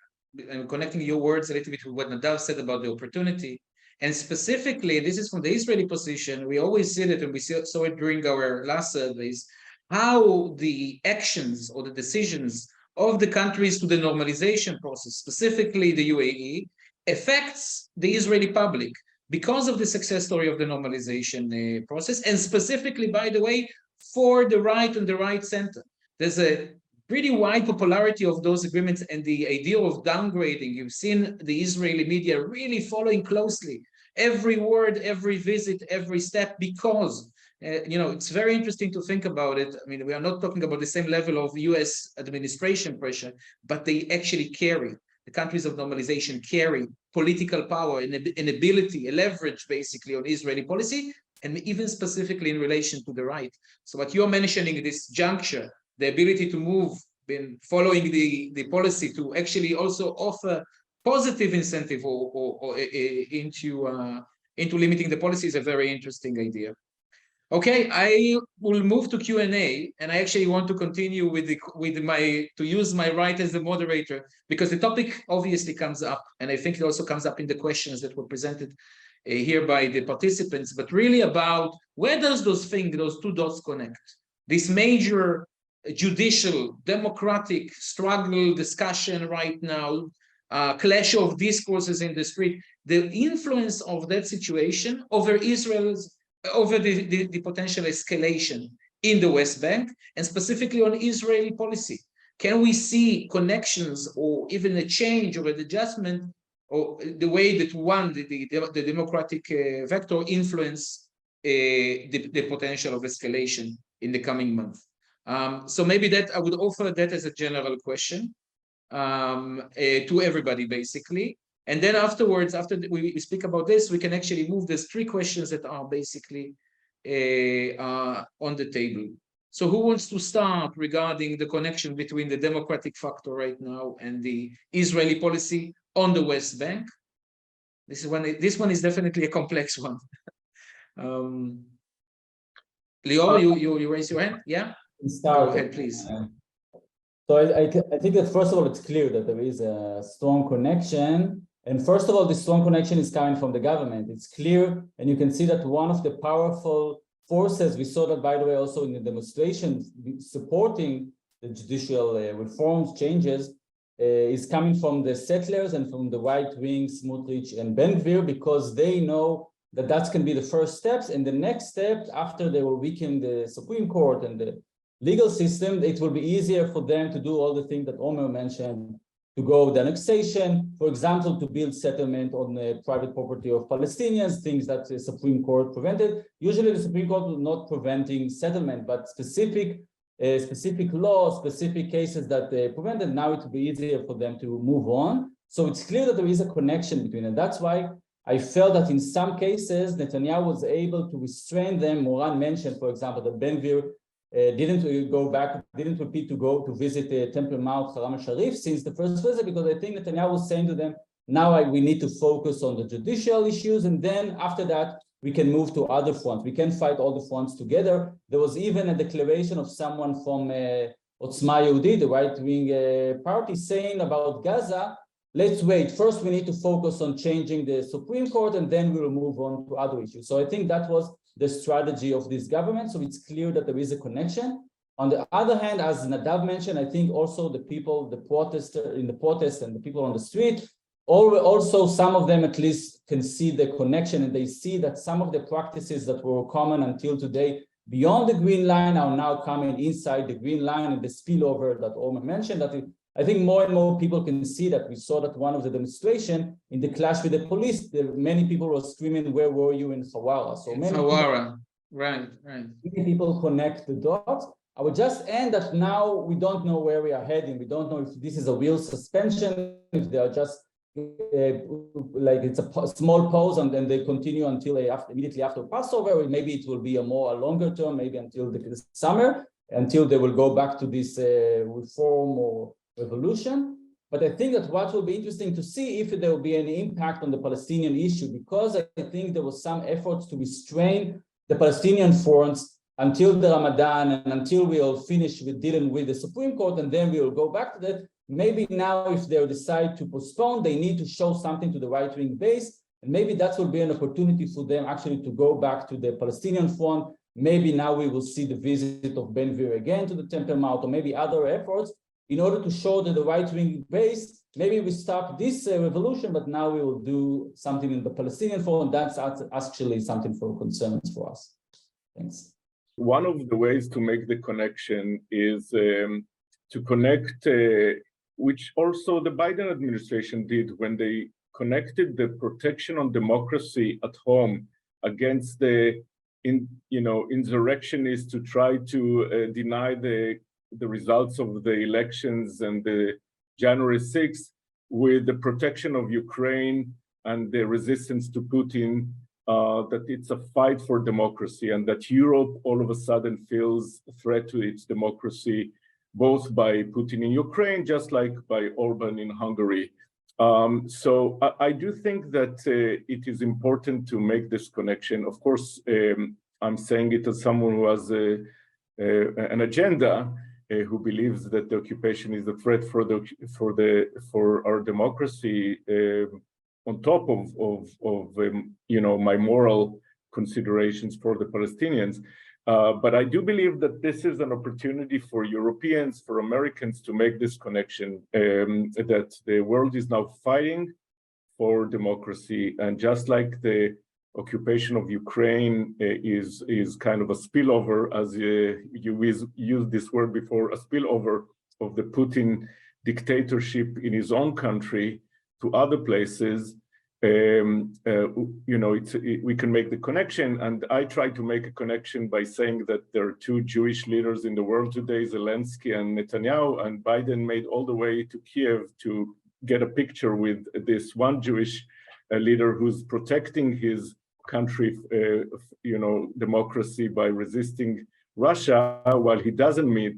connecting your words a little bit with what Nadav said about the opportunity. And specifically, this is from the Israeli position, we always see it, and we saw it during our last surveys, how the actions or the decisions of the countries to the normalization process, specifically the UAE, affects the Israeli public because of the success story of the normalization process, and specifically, by the way, for the right and the right center. There's a pretty wide popularity of those agreements, and the idea of downgrading, you've seen the Israeli media really following closely every word, every visit, every step, because it's very interesting to think about it. I mean, we are not talking about the same level of US administration pressure, but they actually carry, the countries of normalization carry political power, an ability, a leverage basically on Israeli policy, and even specifically in relation to the right. So what you're mentioning in this juncture, the ability to move, following the policy to actually also offer positive incentive or into limiting the policy is a very interesting idea. Okay, I will move to Q&A, and I actually want to continue to use my right as the moderator, because the topic obviously comes up, and I think it also comes up in the questions that were presented here by the participants, but really about where does those two dots connect? This major judicial, democratic struggle, discussion right now, clash of discourses in the street, the influence of that situation over the potential escalation in the West Bank, and specifically on Israeli policy. Can we see connections or even a change or an adjustment, or the way that the democratic vector influence the potential of escalation in the coming month? So maybe that I would offer that as a general question to everybody, basically. And then afterwards, after we speak about this, we can actually move. There's three questions that are basically on the table. So who wants to start regarding the connection between the democratic factor right now and the Israeli policy on the West Bank? This one is definitely a complex one. Lior, you raise your hand? Yeah? Go ahead, please. So I think that first of all, it's clear that there is a strong connection. And first of all, this strong connection is coming from the government. It's clear, and you can see that one of the powerful forces, we saw that, by the way, also in the demonstrations supporting the judicial reforms, changes, is coming from the settlers and from the right wing, Smotrich and Ben-Gvir, because they know that that can be the first steps. And the next step, after they will weaken the Supreme Court and the legal system, it will be easier for them to do all the things that Omer mentioned, to go with annexation, for example, to build settlement on the private property of Palestinians, things that the Supreme Court prevented. Usually the Supreme Court was not preventing settlement, but specific laws, specific cases that they prevented, now it will be easier for them to move on. So it's clear that there is a connection between them. That's why I felt that in some cases, Netanyahu was able to restrain them. Moran mentioned, for example, that Ben-Gvir didn't repeat to go to visit the Temple Mount, Haram al-Sharif since the first visit, because I think Netanyahu was saying to them, now we need to focus on the judicial issues, and then after that, we can move to other fronts. We can fight all the fronts together. There was even a declaration of someone from Otzma Yehudit, the right-wing party, saying about Gaza let's wait. First, we need to focus on changing the Supreme Court, and then we will move on to other issues. So I think that was the strategy of this government. So it's clear that there is a connection. On the other hand, as Nadav mentioned, I think also the people, the protesters in the protest and the people on the street, also some of them at least can see the connection, and they see that some of the practices that were common until today beyond the green line are now coming inside the green line, and the spillover that Omer mentioned, that I think more and more people can see that. We saw that one of the demonstration in the clash with the police, many people were screaming, "Where were you in Hawara?" So many Hawara, right. Many people connect the dots. I would just end that now we don't know where we are heading. We don't know if this is a real suspension, if they are just like it's a small pause and then they continue until immediately after Passover, or maybe it will be a longer term, maybe until the summer, until they will go back to this reform or revolution. But I think that what will be interesting to see if there will be any impact on the Palestinian issue, because I think there was some efforts to restrain the Palestinian fronts until the Ramadan and until we all finish with dealing with the Supreme Court, and then we will go back to that. Maybe now, if they decide to postpone, they need to show something to the right-wing base, and maybe that will be an opportunity for them actually to go back to the Palestinian front. Maybe now we will see the visit of Ben-Gvir again to the Temple Mount, or maybe other efforts in order to show that the right-wing base, maybe we stop this revolution, but now we will do something in the Palestinian front. That's actually something for concerns for us. Thanks. One of the ways to make the connection is to connect, which also the Biden administration did when they connected the protection on democracy at home against the insurrectionists to try to deny the results of the elections and the January 6th with the protection of Ukraine and the resistance to Putin, that it's a fight for democracy, and that Europe all of a sudden feels a threat to its democracy, both by Putin in Ukraine, just like by Orban in Hungary. So I do think that it is important to make this connection. Of course, I'm saying it as someone who has an agenda, who believes that the occupation is a threat for our democracy, on top of my moral considerations for the Palestinians. But I do believe that this is an opportunity for Europeans, for Americans to make this connection, that the world is now fighting for democracy. And just like the occupation of Ukraine is kind of a spillover, as you used this word before, a spillover of the Putin dictatorship in his own country to other places, we can make the connection. And I try to make a connection by saying that there are two Jewish leaders in the world today, Zelensky and Netanyahu, and Biden made all the way to Kiev to get a picture with this one Jewish leader who's protecting his country, democracy by resisting Russia, while he doesn't meet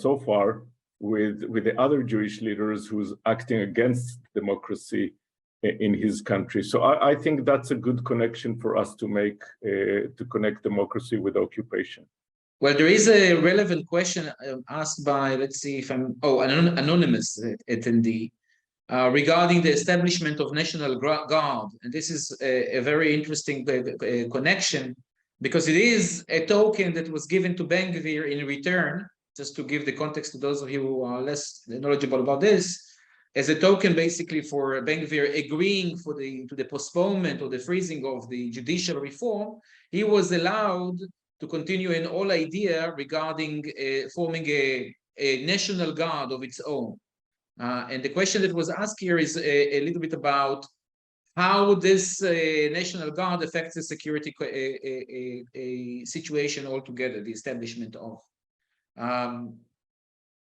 so far with the other Jewish leaders who's acting against democracy in his country. So I think that's a good connection for us to make, to connect democracy with occupation. Well, there is a relevant question asked by, let's see if an anonymous attendee, regarding the establishment of National Guard. And this is a very interesting connection, because it is a token that was given to Ben-Gvir in return, just to give the context to those of you who are less knowledgeable about this, as a token basically for Ben-Gvir agreeing to the postponement or the freezing of the judicial reform. He was allowed to continue an whole idea regarding forming a National Guard of its own. And the question that was asked here is a little bit about how this National Guard affects the security situation altogether, the establishment of.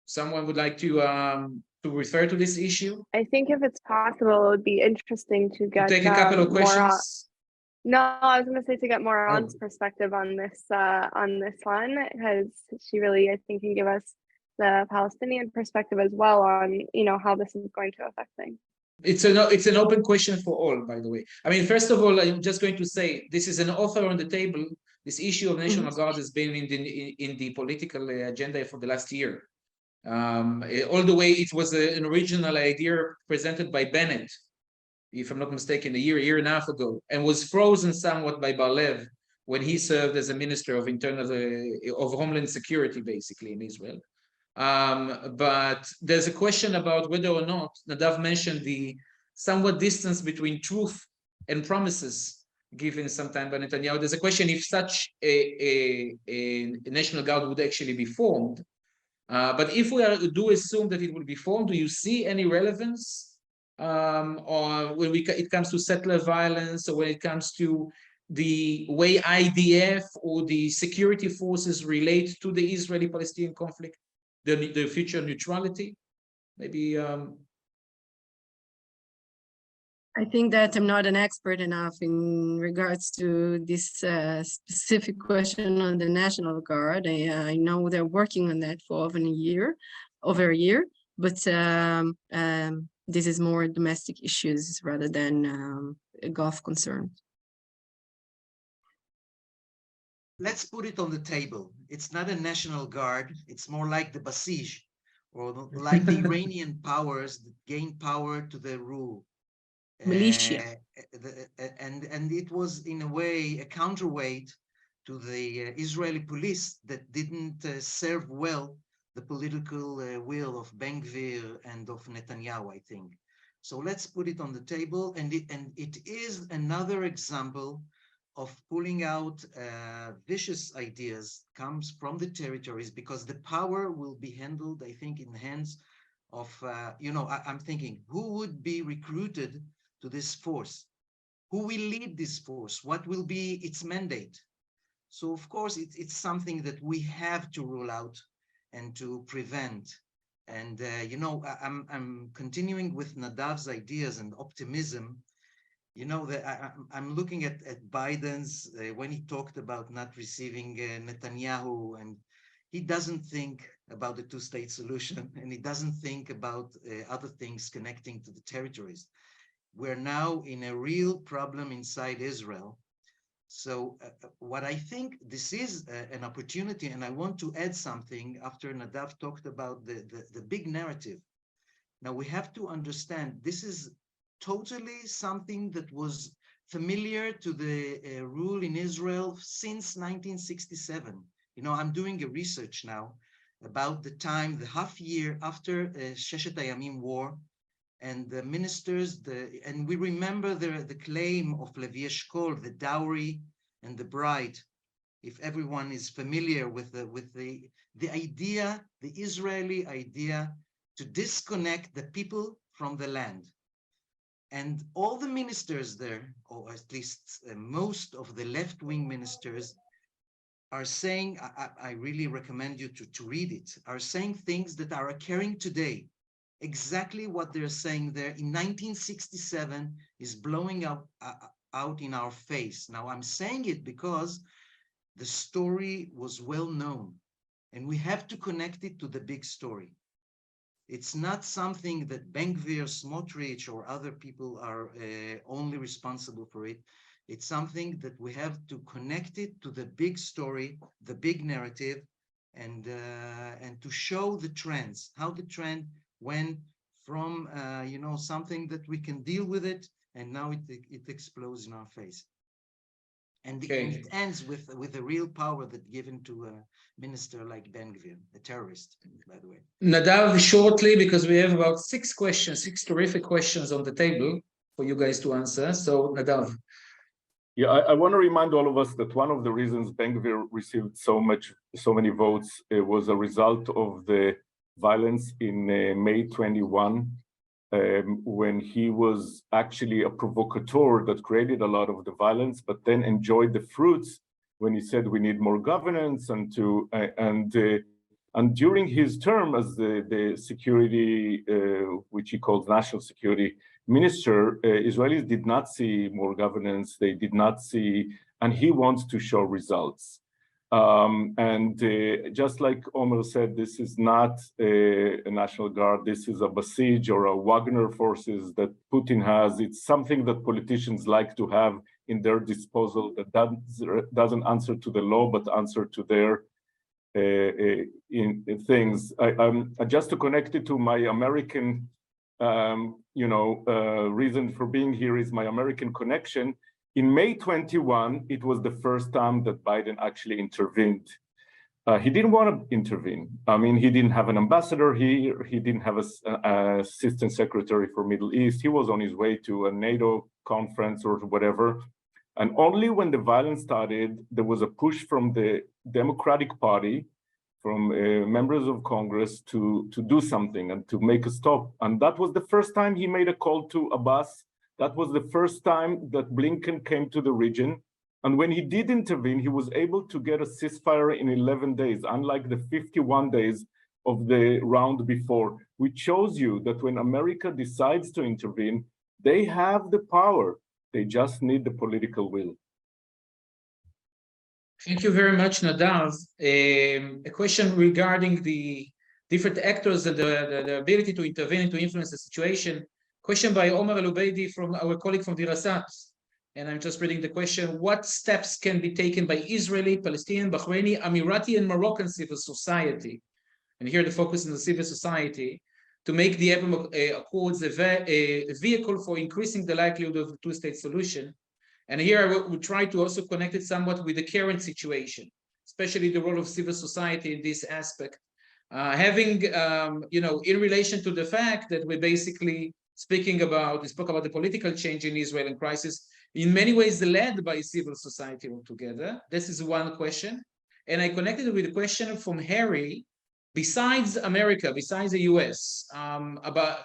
Someone would like to refer to this issue? I think if it's possible, it would be interesting to get take a couple of questions. No, I was going to say to get Moran's perspective on this one, because she really, I think, can give us the Palestinian perspective as well on, how this is going to affect things. It's an open question for all, by the way. I mean, first of all, I'm just going to say this is an offer on the table. This issue of National Guard has been in the political agenda for the last year. All the way, it was an original idea presented by Bennett, if I'm not mistaken, a year and a half ago, and was frozen somewhat by Bar-Lev when he served as a minister of Homeland Security, basically, in Israel. But there's a question about whether or not, Nadav mentioned the somewhat distance between truth and promises given sometime by Netanyahu. There's a question if such a National Guard would actually be formed. But if we do assume that it will be formed, do you see any relevance or when it comes to settler violence, or when it comes to the way IDF or the security forces relate to the Israeli-Palestinian conflict, the future neutrality? Maybe I think that I'm not an expert enough in regards to this specific question on the National Guard. I know they're working on that for over a year, but this is more domestic issues rather than a Gulf concern. Let's put it on the table. It's not a National Guard. It's more like the Basij, or like the Iranian powers that gain power to their rule. Militia. And it was in a way a counterweight to the Israeli police that didn't serve well the political will of Ben Gvir and of Netanyahu, I think. So let's put it on the table, and it is another example of pulling out vicious ideas, comes from the territories, because the power will be handled, I think, in the hands of, I'm thinking, who would be recruited to this force? Who will lead this force? What will be its mandate? So, of course, it's something that we have to rule out and to prevent. And, I'm continuing with Nadav's ideas and optimism. That I'm looking at Biden's, when he talked about not receiving Netanyahu, and he doesn't think about the two-state solution, and he doesn't think about other things connecting to the territories. We're now in a real problem inside Israel. So what I think this is an opportunity, and I want to add something after Nadav talked about the big narrative. Now we have to understand this is totally something that was familiar to the rule in Israel since 1967. I'm doing a research now about the time, the half year after Sheshet Hayamim War, and the ministers, and we remember the claim of Levi Eshkol, the dowry and the bride. If everyone is familiar with the idea, the Israeli idea to disconnect the people from the land. And all the ministers there, or at least most of the left-wing ministers, are saying, I really recommend you to read it, are saying things that are occurring today. Exactly what they're saying there in 1967 is blowing up out in our face. Now, I'm saying it because the story was well known, and we have to connect it to the big story. It's not something that Ben Gvir, Smotrich, or other people are only responsible for it. It's something that we have to connect it to the big story, the big narrative, and to show the trends, how the trend went from something that we can deal with it, and now it explodes in our face. And it ends with a real power that given to a minister like Ben Gvir, a terrorist, by the way. Nadav, shortly, because we have about six terrific questions on the table for you guys to answer. So Nadav. Yeah, I want to remind all of us that one of the reasons Ben Gvir received so many votes was a result of the violence in May 21, when he was actually a provocateur that created a lot of the violence, but then enjoyed the fruits when he said we need more governance, and during his term as the security, which he called national security minister, Israelis did not see more governance. They did not see, and he wants to show results. Just like Omer said, this is not a National Guard. This is a Basij or a Wagner forces that Putin has. It's something that politicians like to have in their disposal that doesn't answer to the law, but answer to their in things. Just to connect it to my American, reason for being here is my American connection. In May 21, it was the first time that Biden actually intervened. He didn't want to intervene. I mean, he didn't have an ambassador here. He didn't have an assistant secretary for Middle East. He was on his way to a NATO conference or whatever. And only when the violence started, there was a push from the Democratic Party, from members of Congress to do something and to make a stop. And that was the first time he made a call to Abbas. That was the first time that Blinken came to the region. And when he did intervene, he was able to get a ceasefire in 11 days, unlike the 51 days of the round before, which shows you that when America decides to intervene, they have the power. They just need the political will. Thank you very much, Nadav. A question regarding the different actors and the ability to intervene and to influence the situation. Question by Omar Al-Ubaidi from our colleague from Dirasat. And I'm just reading the question: what steps can be taken by Israeli, Palestinian, Bahraini, Emirati, and Moroccan civil society? And here the focus is on the civil society to make the Abraham Accords a vehicle for increasing the likelihood of a two-state solution. And here I will try to also connect it somewhat with the current situation, especially the role of civil society in this aspect. In relation to the fact that we basically spoke about the political change in Israel and crisis, in many ways led by civil society altogether. This is one question. And I connected it with a question from Harry, besides America, besides the US, about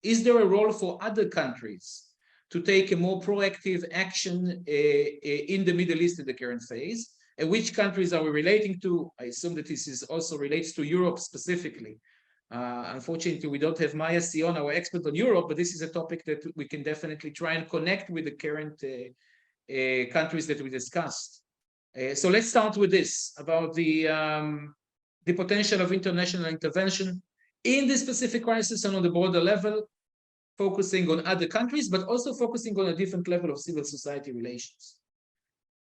is there a role for other countries to take a more proactive action in the Middle East in the current phase? And which countries are we relating to? I assume that this is also relates to Europe specifically. Unfortunately, we don't have Maya Sion, our expert on Europe, but this is a topic that we can definitely try and connect with the current countries that we discussed. So let's start with this, about the potential of international intervention in this specific crisis and on the border level, focusing on other countries, but also focusing on a different level of civil society relations.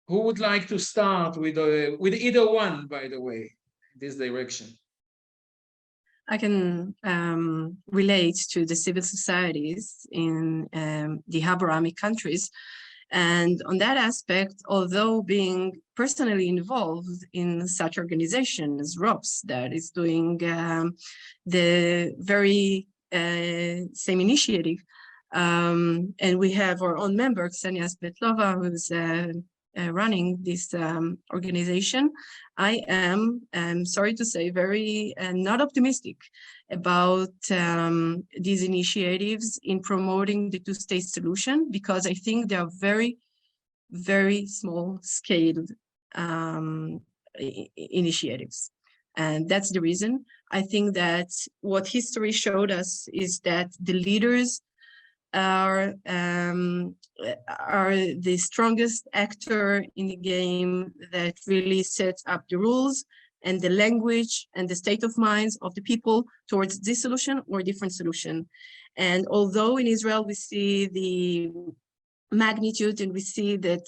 Who would like to start with either one, by the way, in this direction? I can relate to the civil societies in the Abrahamic countries. And on that aspect, although being personally involved in such organization as ROPS, that is doing the very same initiative. And we have our own member, Ksenia Svetlova, who's running this organization. I am, sorry to say, very not optimistic about these initiatives in promoting the two-state solution, because I think they are very, very small-scale initiatives. And that's the reason. I think that what history showed us is that the leaders are the strongest actor in the game that really sets up the rules and the language and the state of minds of the people towards this solution or a different solution. And although in Israel we see the magnitude and we see that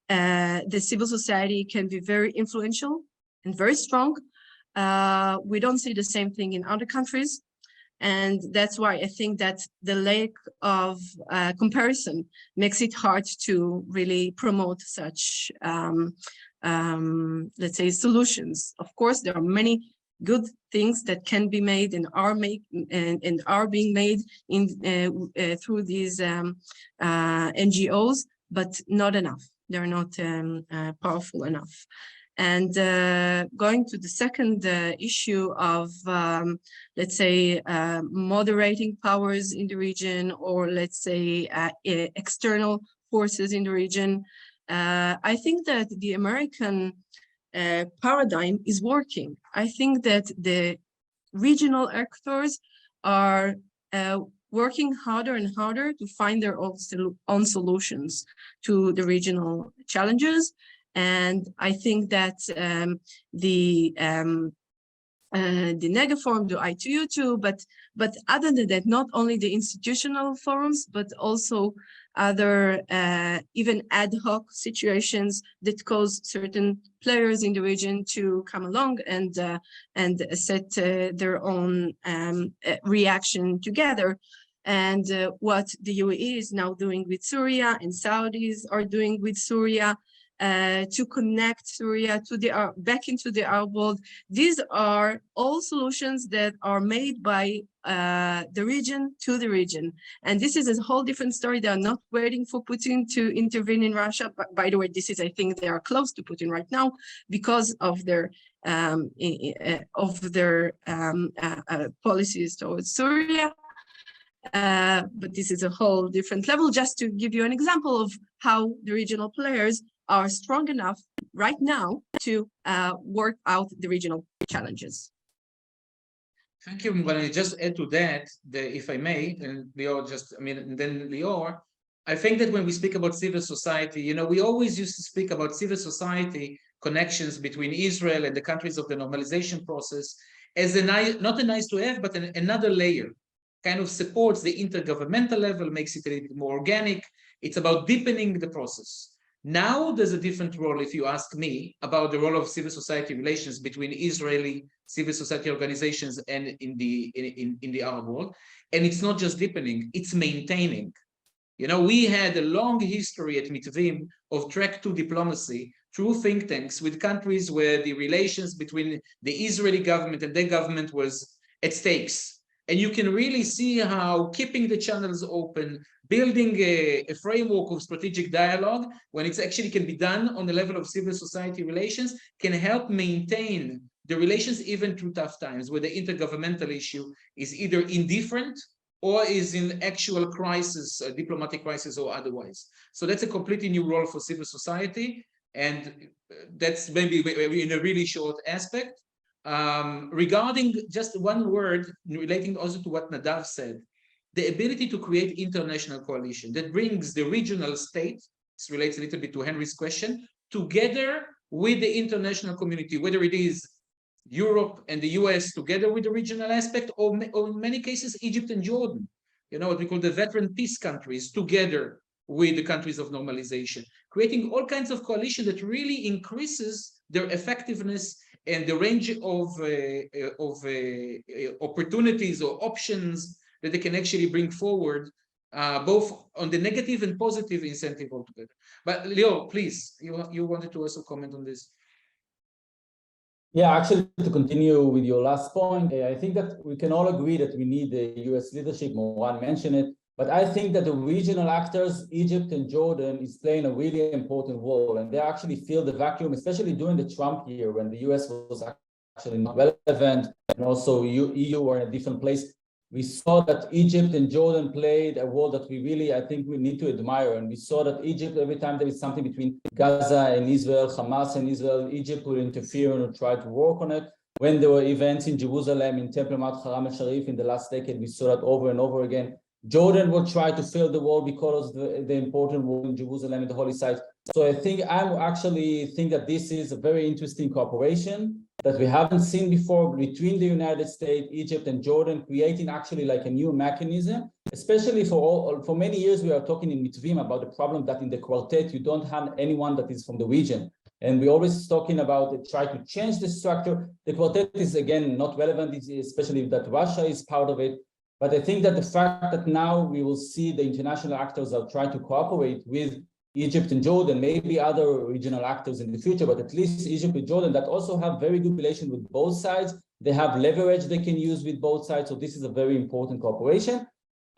the civil society can be very influential and very strong, we don't see the same thing in other countries. And that's why I think that the lack of comparison makes it hard to really promote such, let's say, solutions. Of course, there are many good things that can be made and are being made through these NGOs, but not enough. They're not powerful enough. And going to the second issue of, let's say, moderating powers in the region, or let's say external forces in the region, I think that the American paradigm is working. I think that the regional actors are working harder and harder to find their own solutions to the regional challenges. And I think that the the Nega Forum, the I2U2, but other than that, not only the institutional forums, but also other even ad hoc situations that cause certain players in the region to come along and set their own reaction together. And what the UAE is now doing with Syria and Saudis are doing with Syria, to connect Syria to the back into the Arab world. These are all solutions that are made by the region to the region. And this is a whole different story. They are not waiting for Putin to intervene in Russia. But by the way, this is, I think they are close to Putin right now because of their policies towards Syria. But this is a whole different level, just to give you an example of how the regional players are strong enough right now to work out the regional challenges. Thank you. I'm going to just add to that, if I may, and Lior and then Lior, I think that when we speak about civil society, we always used to speak about civil society connections between Israel and the countries of the normalization process as not a nice to have, but another layer, kind of supports the intergovernmental level, makes it a little bit more organic. It's about deepening the process. Now there's a different role, if you ask me, about the role of civil society relations between Israeli civil society organizations and in the Arab world. And it's not just deepening, it's maintaining. We had a long history at Mitvim of track 2 diplomacy through think tanks with countries where the relations between the Israeli government and their government was at stakes. And you can really see how keeping the channels open, building a framework of strategic dialogue, when it actually can be done on the level of civil society relations, can help maintain the relations even through tough times, where the intergovernmental issue is either indifferent or is in actual crisis, diplomatic crisis or otherwise. So that's a completely new role for civil society. And that's maybe in a really short aspect. Regarding just one word relating also to what Nadav said, the ability to create international coalition that brings the regional state, this relates a little bit to Henry's question, together with the international community, whether it is Europe and the US together with the regional aspect, or in many cases, Egypt and Jordan, what we call the veteran peace countries together with the countries of normalization, creating all kinds of coalition that really increases their effectiveness and the range of opportunities or options that they can actually bring forward, both on the negative and positive incentive altogether. But Leo, please, you wanted to also comment on this. Yeah, actually, to continue with your last point, I think that we can all agree that we need the US leadership. Moran mentioned it. But I think that the regional actors, Egypt and Jordan, is playing a really important role, and they actually fill the vacuum, especially during the Trump year when the US was actually not relevant, and also EU were in a different place. We saw that Egypt and Jordan played a role that we really, I think we need to admire. And we saw that Egypt, every time there is something between Gaza and Israel, Hamas and Israel, Egypt would interfere and would try to work on it. When there were events in Jerusalem, in Temple Mount Haram al-Sharif in the last decade, we saw that over and over again. Jordan will try to fill the wall because of the important role in Jerusalem and the holy site. So I actually think that this is a very interesting cooperation that we haven't seen before between the United States, Egypt, and Jordan, creating actually like a new mechanism, especially for many years we are talking in Mitvim about the problem that in the quartet you don't have anyone that is from the region. And we're always talking about try to change the structure. The quartet is again not relevant, especially that Russia is part of it. But I think that the fact that now we will see the international actors are trying to cooperate with Egypt and Jordan, maybe other regional actors in the future, but at least Egypt and Jordan that also have very good relation with both sides. They have leverage they can use with both sides. So this is a very important cooperation.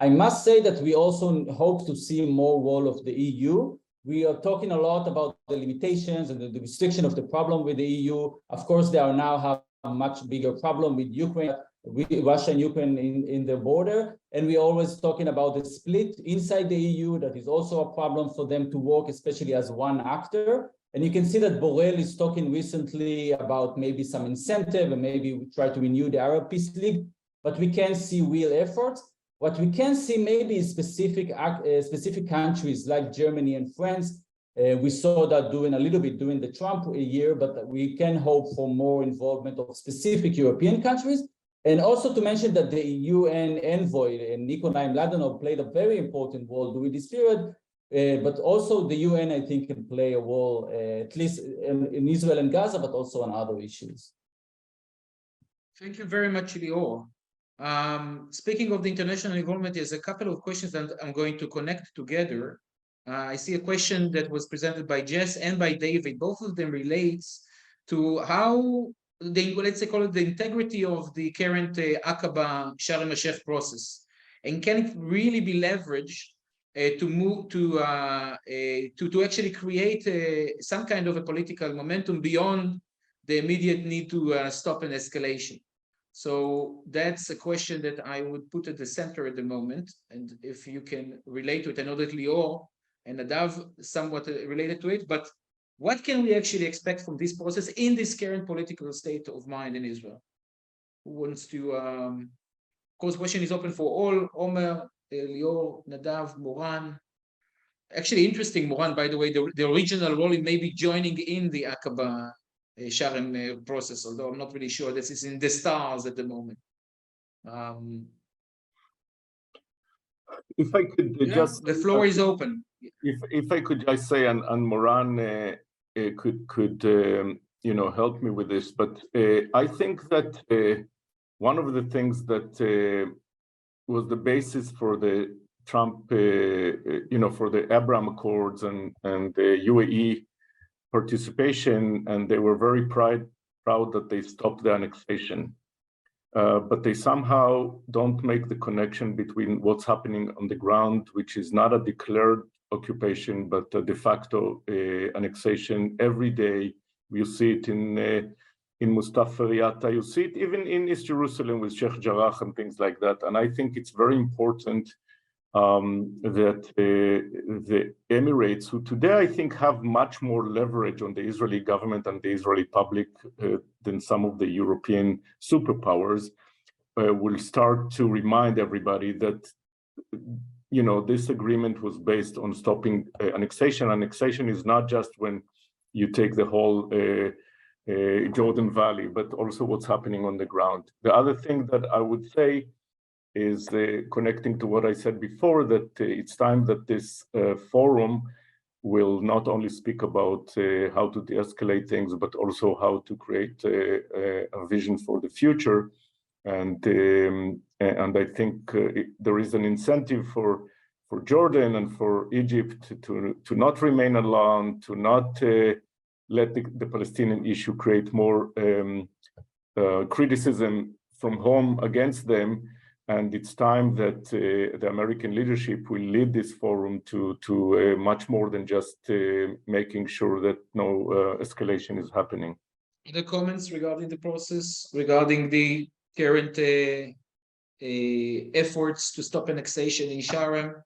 I must say that we also hope to see more role of the EU. We are talking a lot about the limitations and the restriction of the problem with the EU. Of course, they are now have a much bigger problem with Ukraine, with Russia and Ukraine in the border. And we're always talking about the split inside the EU. That is also a problem for them to work, especially as one actor. And you can see that Borrell is talking recently about maybe some incentive and maybe we try to renew the Arab Peace League, but we can't see real efforts. What we can see maybe is specific countries like Germany and France We saw that doing a little bit during the Trump year, but we can hope for more involvement of specific European countries. And also to mention that the UN envoy, Nico Naim-Ladenov, played a very important role during this period, but also the UN, I think, can play a role, at least in Israel and Gaza, but also on other issues. Thank you very much, Lior. Speaking of the international involvement, there's a couple of questions that I'm going to connect together. I see a question that was presented by Jess and by David. Both of them relates to how let's say call it the integrity of the current Aqaba Sharm el-Sheikh process, and can it really be leveraged to move to actually create some kind of a political momentum beyond the immediate need to stop an escalation. So that's a question that I would put at the center at the moment, and if you can relate to it, I know that Lior and Nadav somewhat related to it, but what can we actually expect from this process in this current political state of mind in Israel? Who wants to, of course, question is open for all, Omer, Lior, Nadav, Moran. Actually interesting, Moran, by the way, the original role in maybe joining in the Aqaba Sharm process, although I'm not really sure this is in the stars at the moment. If I could just... The floor is open. If I could just say, and Moran could you know, help me with this, but I think that one of the things that was the basis for the Trump, you know, for the Abraham Accords and the UAE participation, and they were very proud that they stopped the annexation. But they somehow don't make the connection between what's happening on the ground, which is not a declared occupation, but a de facto annexation. Every day you see it in Mustafa Riyata, you see it even in East Jerusalem with Sheikh Jarrah and things like that. And I think it's very important that the Emirates, who today I think have much more leverage on the Israeli government and the Israeli public than some of the European superpowers, will start to remind everybody that, you know, this agreement was based on stopping annexation. Annexation is not just when you take the whole Jordan Valley, but also what's happening on the ground. The other thing that I would say is connecting to what I said before, that it's time that this forum will not only speak about how to de-escalate things, but also how to create a vision for the future. And I think there is an incentive for Jordan and for Egypt to not remain alone, to not let the Palestinian issue create more criticism from home against them. And it's time that the American leadership will lead this forum to much more than just making sure that no escalation is happening. Other comments regarding the process, regarding the current efforts to stop annexation in Sharm?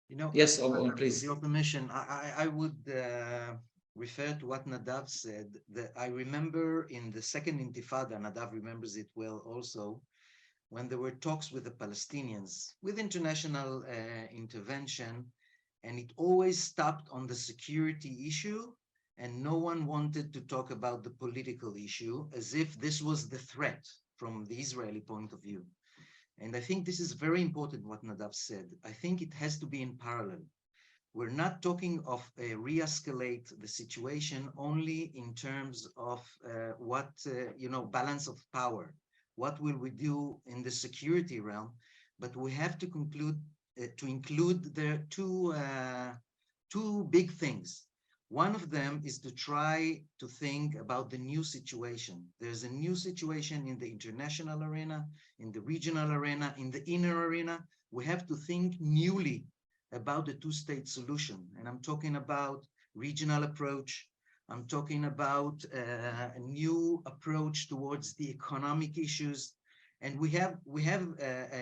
You know, yes, please. With your permission, I would refer to what Nadav said. That I remember in the second Intifada, Nadav remembers it well also, when there were talks with the Palestinians, with international intervention, and it always stopped on the security issue, and no one wanted to talk about the political issue, as if this was the threat from the Israeli point of view. And I think this is very important what Nadav said. I think it has to be in parallel. We're not talking of re-escalate the situation only in terms of what, you know, balance of power. What will we do in the security realm? But we have to include the two big things. One of them is to try to think about the new situation. There's a new situation in the international arena, in the regional arena, in the inner arena. We have to think newly about the two-state solution. And I'm talking about regional approach. I'm talking about a new approach towards the economic issues. And we have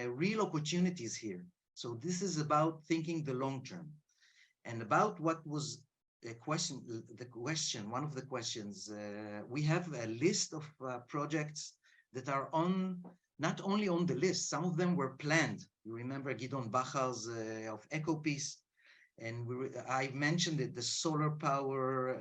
real opportunities here. So this is about thinking the long term. And about what was one of the questions, we have a list of projects that are not only on the list, some of them were planned. You remember Gidon Bachar's of EcoPeace. and I mentioned it, the solar power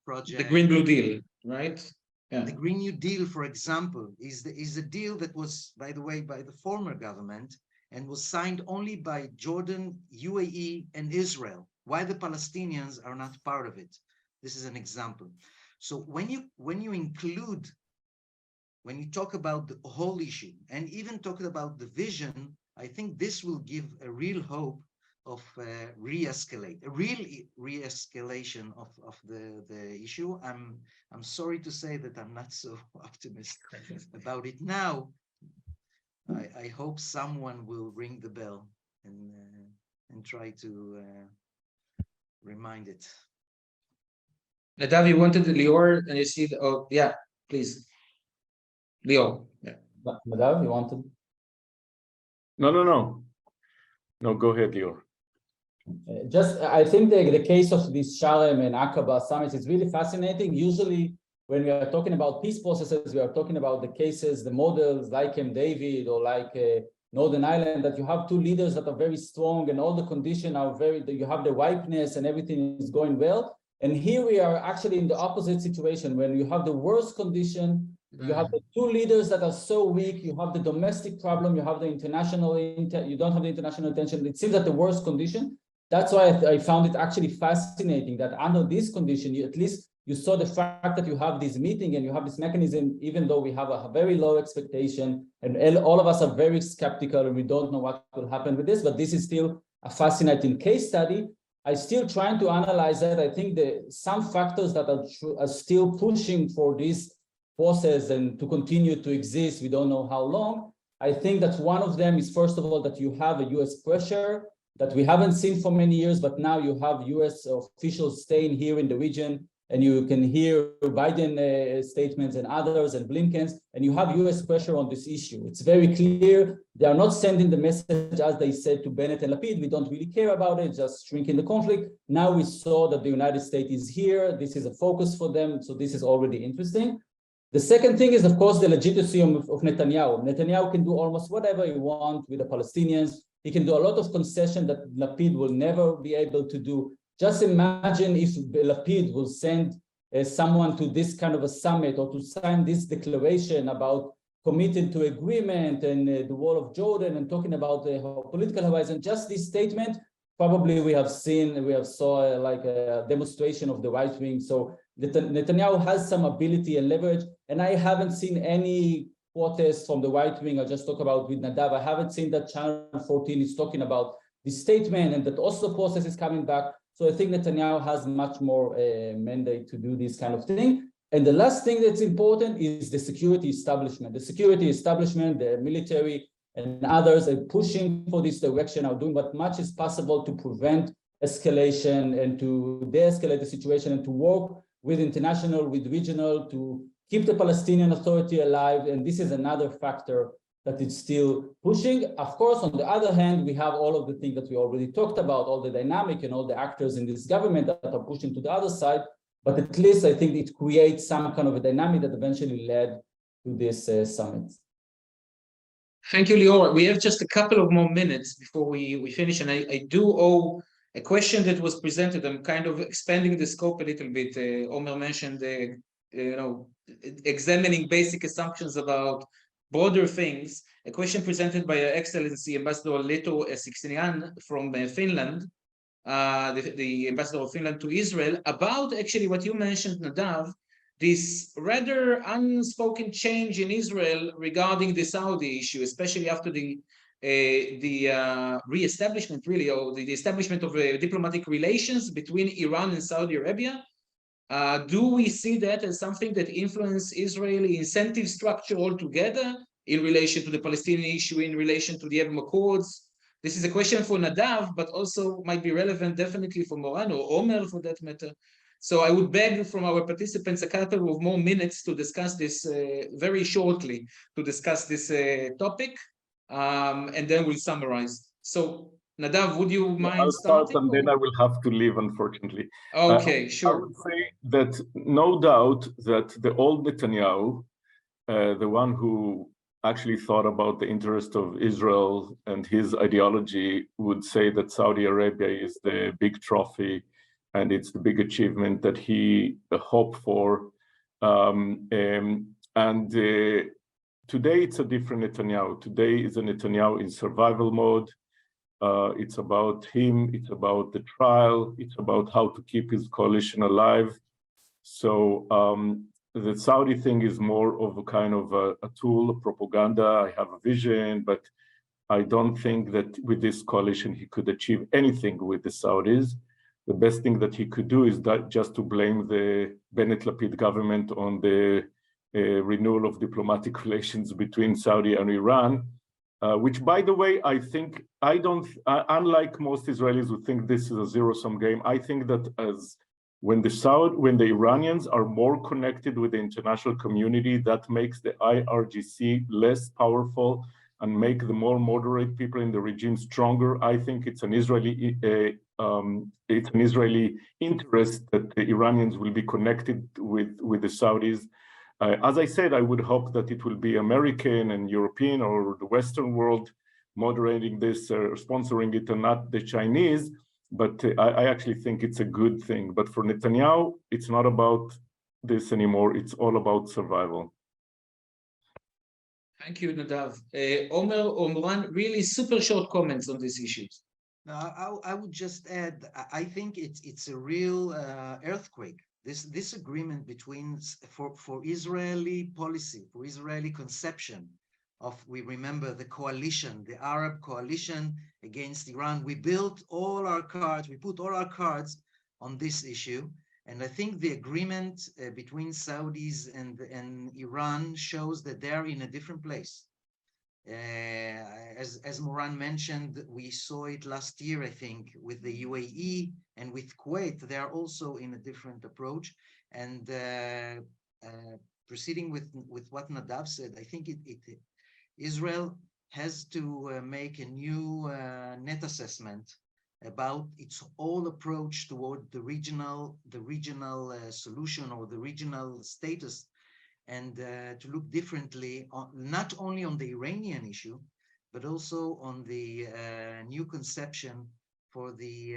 project. The Green Blue Deal, right? Yeah. The Green New Deal, for example, is a deal that was, by the way, by the former government and was signed only by Jordan, UAE, and Israel, while the Palestinians are not part of it. This is an example. So when you include, when you talk about the whole issue and even talk about the vision, I think this will give a real hope of a real re-escalation of the issue. I'm sorry to say that I'm not so optimistic about it now. I hope someone will ring the bell and try to remind it. Nadav, you wanted Lior, and you see the, oh yeah, please. Lior. Yeah. Nadav, you wanted? No, go ahead, Lior. Just, I think the case of these Sharm and Aqaba summits is really fascinating. Usually, when we are talking about peace processes, we are talking about the cases, the models like Camp David or like Northern Ireland, that you have two leaders that are very strong and all the conditions are you have the ripeness and everything is going well. And here we are actually in the opposite situation when you have the worst condition. You have the two leaders that are so weak. You have the domestic problem. You have the international. You don't have the international attention. It seems at the worst condition. That's why I found it actually fascinating that under this condition, at least you saw the fact that you have this meeting and you have this mechanism, even though we have a very low expectation and all of us are very skeptical and we don't know what will happen with this, but this is still a fascinating case study. I'm still trying to analyze that. I think some factors that are still pushing for this process and to continue to exist, we don't know how long. I think that one of them is, first of all, that you have a US pressure that we haven't seen for many years, but now you have US officials staying here in the region, and you can hear Biden statements and others and Blinken's, and you have US pressure on this issue. It's very clear. They are not sending the message as they said to Bennett and Lapid, we don't really care about it, just shrinking the conflict. Now we saw that the United States is here. This is a focus for them. So this is already interesting. The second thing is, of course, the legitimacy of Netanyahu. Netanyahu can do almost whatever he wants with the Palestinians. He can do a lot of concession that Lapid will never be able to do. Just imagine if Lapid will send someone to this kind of a summit or to sign this declaration about committing to agreement and the wall of Jordan and talking about the political horizon. Just this statement, probably we have saw like a demonstration of the right wing. So Netanyahu has some ability and leverage, and I haven't seen any protests from the right wing. I just talk about with Nadav. I haven't seen that Channel 14 is talking about this statement and that Oslo process is coming back. So I think Netanyahu has much more mandate to do this kind of thing. And the last thing that's important is the security establishment. The security establishment, the military and others are pushing for this direction, are doing what much is possible to prevent escalation and to de-escalate the situation and to work with international, with regional, to keep the Palestinian Authority alive. And this is another factor that is still pushing. Of course, on the other hand, we have all of the things that we already talked about, all the dynamic and all the actors in this government that are pushing to the other side. But at least I think it creates some kind of a dynamic that eventually led to this summit. Thank you, Lior. We have just a couple of more minutes before we finish. And I do owe a question that was presented. I'm kind of expanding the scope a little bit. Omer mentioned, examining basic assumptions about broader things. A question presented by Her Excellency Ambassador Leto Siksinian from Finland, the Ambassador of Finland to Israel, about actually what you mentioned, Nadav, this rather unspoken change in Israel regarding the Saudi issue, especially after the re-establishment, really, or the establishment of diplomatic relations between Iran and Saudi Arabia. Do we see that as something that influences Israeli incentive structure altogether in relation to the Palestinian issue, in relation to the Abraham Accords? This is a question for Nadav, but also might be relevant definitely for Moran or Omer for that matter. So I would beg from our participants a couple of more minutes to discuss this very shortly, to discuss this topic, and then we'll summarize. So Nadav, would you mind I'll start starting? and then I will have to leave, unfortunately. Okay, I sure. would say that no doubt that the old Netanyahu, the one who actually thought about the interest of Israel and his ideology would say that Saudi Arabia is the big trophy and it's the big achievement that he hoped for. Today it's a different Netanyahu. Today is a Netanyahu in survival mode. It's about him, it's about the trial, it's about how to keep his coalition alive. So the Saudi thing is more of a kind of a tool of propaganda. I have a vision, but I don't think that with this coalition he could achieve anything with the Saudis. The best thing that he could do is that just to blame the Bennett-Lapid government on the renewal of diplomatic relations between Saudi and Iran, which, by the way, I think, unlike most Israelis who think this is a zero-sum game, I think that when the Iranians are more connected with the international community, that makes the IRGC less powerful and make the more moderate people in the regime stronger. I think it's an Israeli interest that the Iranians will be connected with the Saudis. As I said, I would hope that it will be American and European or the Western world moderating this, sponsoring it, and not the Chinese. But I actually think it's a good thing. But for Netanyahu, it's not about this anymore. It's all about survival. Thank you, Nadav. Omer or Moran, really super short comments on these issues. I would just add, I think it's a real earthquake. This agreement between for Israeli policy, for Israeli conception of, we remember the coalition, the Arab coalition against Iran. We built all our cards, we put all our cards on this issue. And I think the agreement between Saudis and Iran shows that they're in a different place. As Moran mentioned, we saw it last year, I think, with the UAE and with Kuwait. They are also in a different approach. And proceeding with what Nadav said, I think Israel has to make a new net assessment about its whole approach toward the regional solution or the regional status, and to look differently on, not only on the Iranian issue, but also on the new conception for the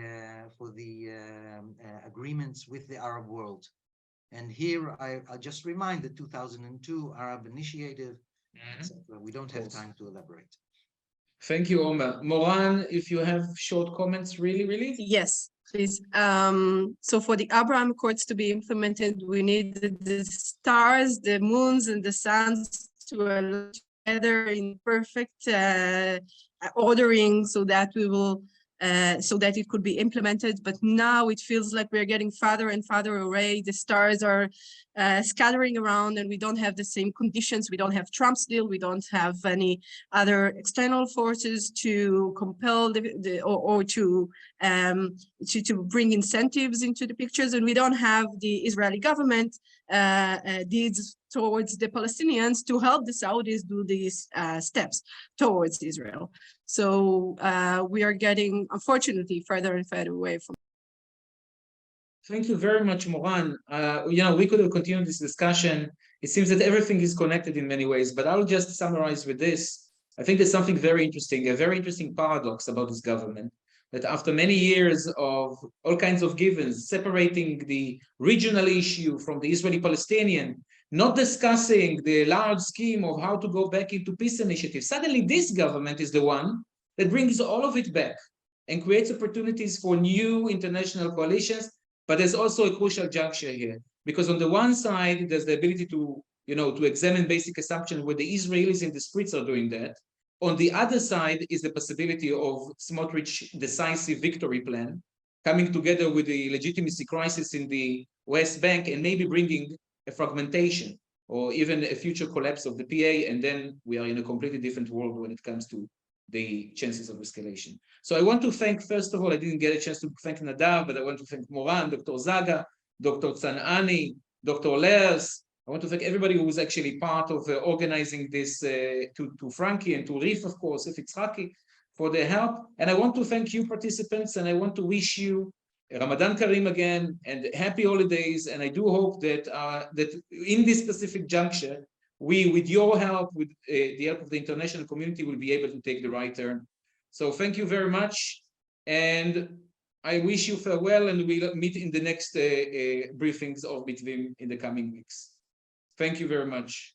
agreements with the Arab world. And here I'll just remind the 2002 Arab Initiative, etc. We don't have time to elaborate. Thank you, Omer. Moran, if you have short comments, really? Yes, please. So for the Abraham Accords to be implemented, we need the stars, the moons, and the suns to align together in perfect ordering, so that we will, so that it could be implemented. But now it feels like we're getting farther and farther away. The stars are scattering around, and we don't have the same conditions. We don't have Trump's deal. We don't have any other external forces to compel or to bring incentives into the pictures, and we don't have the Israeli government deeds towards the Palestinians to help the Saudis do these steps towards Israel. So we are getting, unfortunately, further and further away from. Thank you very much, Moran. We could have continued this discussion. It seems that everything is connected in many ways, but I'll just summarize with this. I think there's something very interesting, a very interesting paradox about this government, that after many years of all kinds of givens, separating the regional issue from the Israeli-Palestinian, not discussing the large scheme of how to go back into peace initiatives, suddenly this government is the one that brings all of it back and creates opportunities for new international coalitions. But there's also a crucial juncture here, because on the one side, there's the ability to examine basic assumptions where the Israelis in the streets are doing that. On the other side is the possibility of Smotrich decisive victory plan, coming together with the legitimacy crisis in the West Bank and maybe bringing a fragmentation or even a future collapse of the PA. And then we are in a completely different world when it comes to the chances of escalation. So I want to thank, first of all, I didn't get a chance to thank Nadav, but I want to thank Moran, Dr. Zaga, Dr. Tzanani, Dr. Lers. I want to thank everybody who was actually part of organizing this, to Frankie and to Rif, of course, if it's Raki, for their help. And I want to thank you participants, and I want to wish you Ramadan Kareem again and happy holidays. And I do hope that, that in this specific juncture, we, with your help, with the help of the international community, will be able to take the right turn. So thank you very much, and I wish you farewell, and we'll meet in the next briefings of Mitvim in the coming weeks. Thank you very much.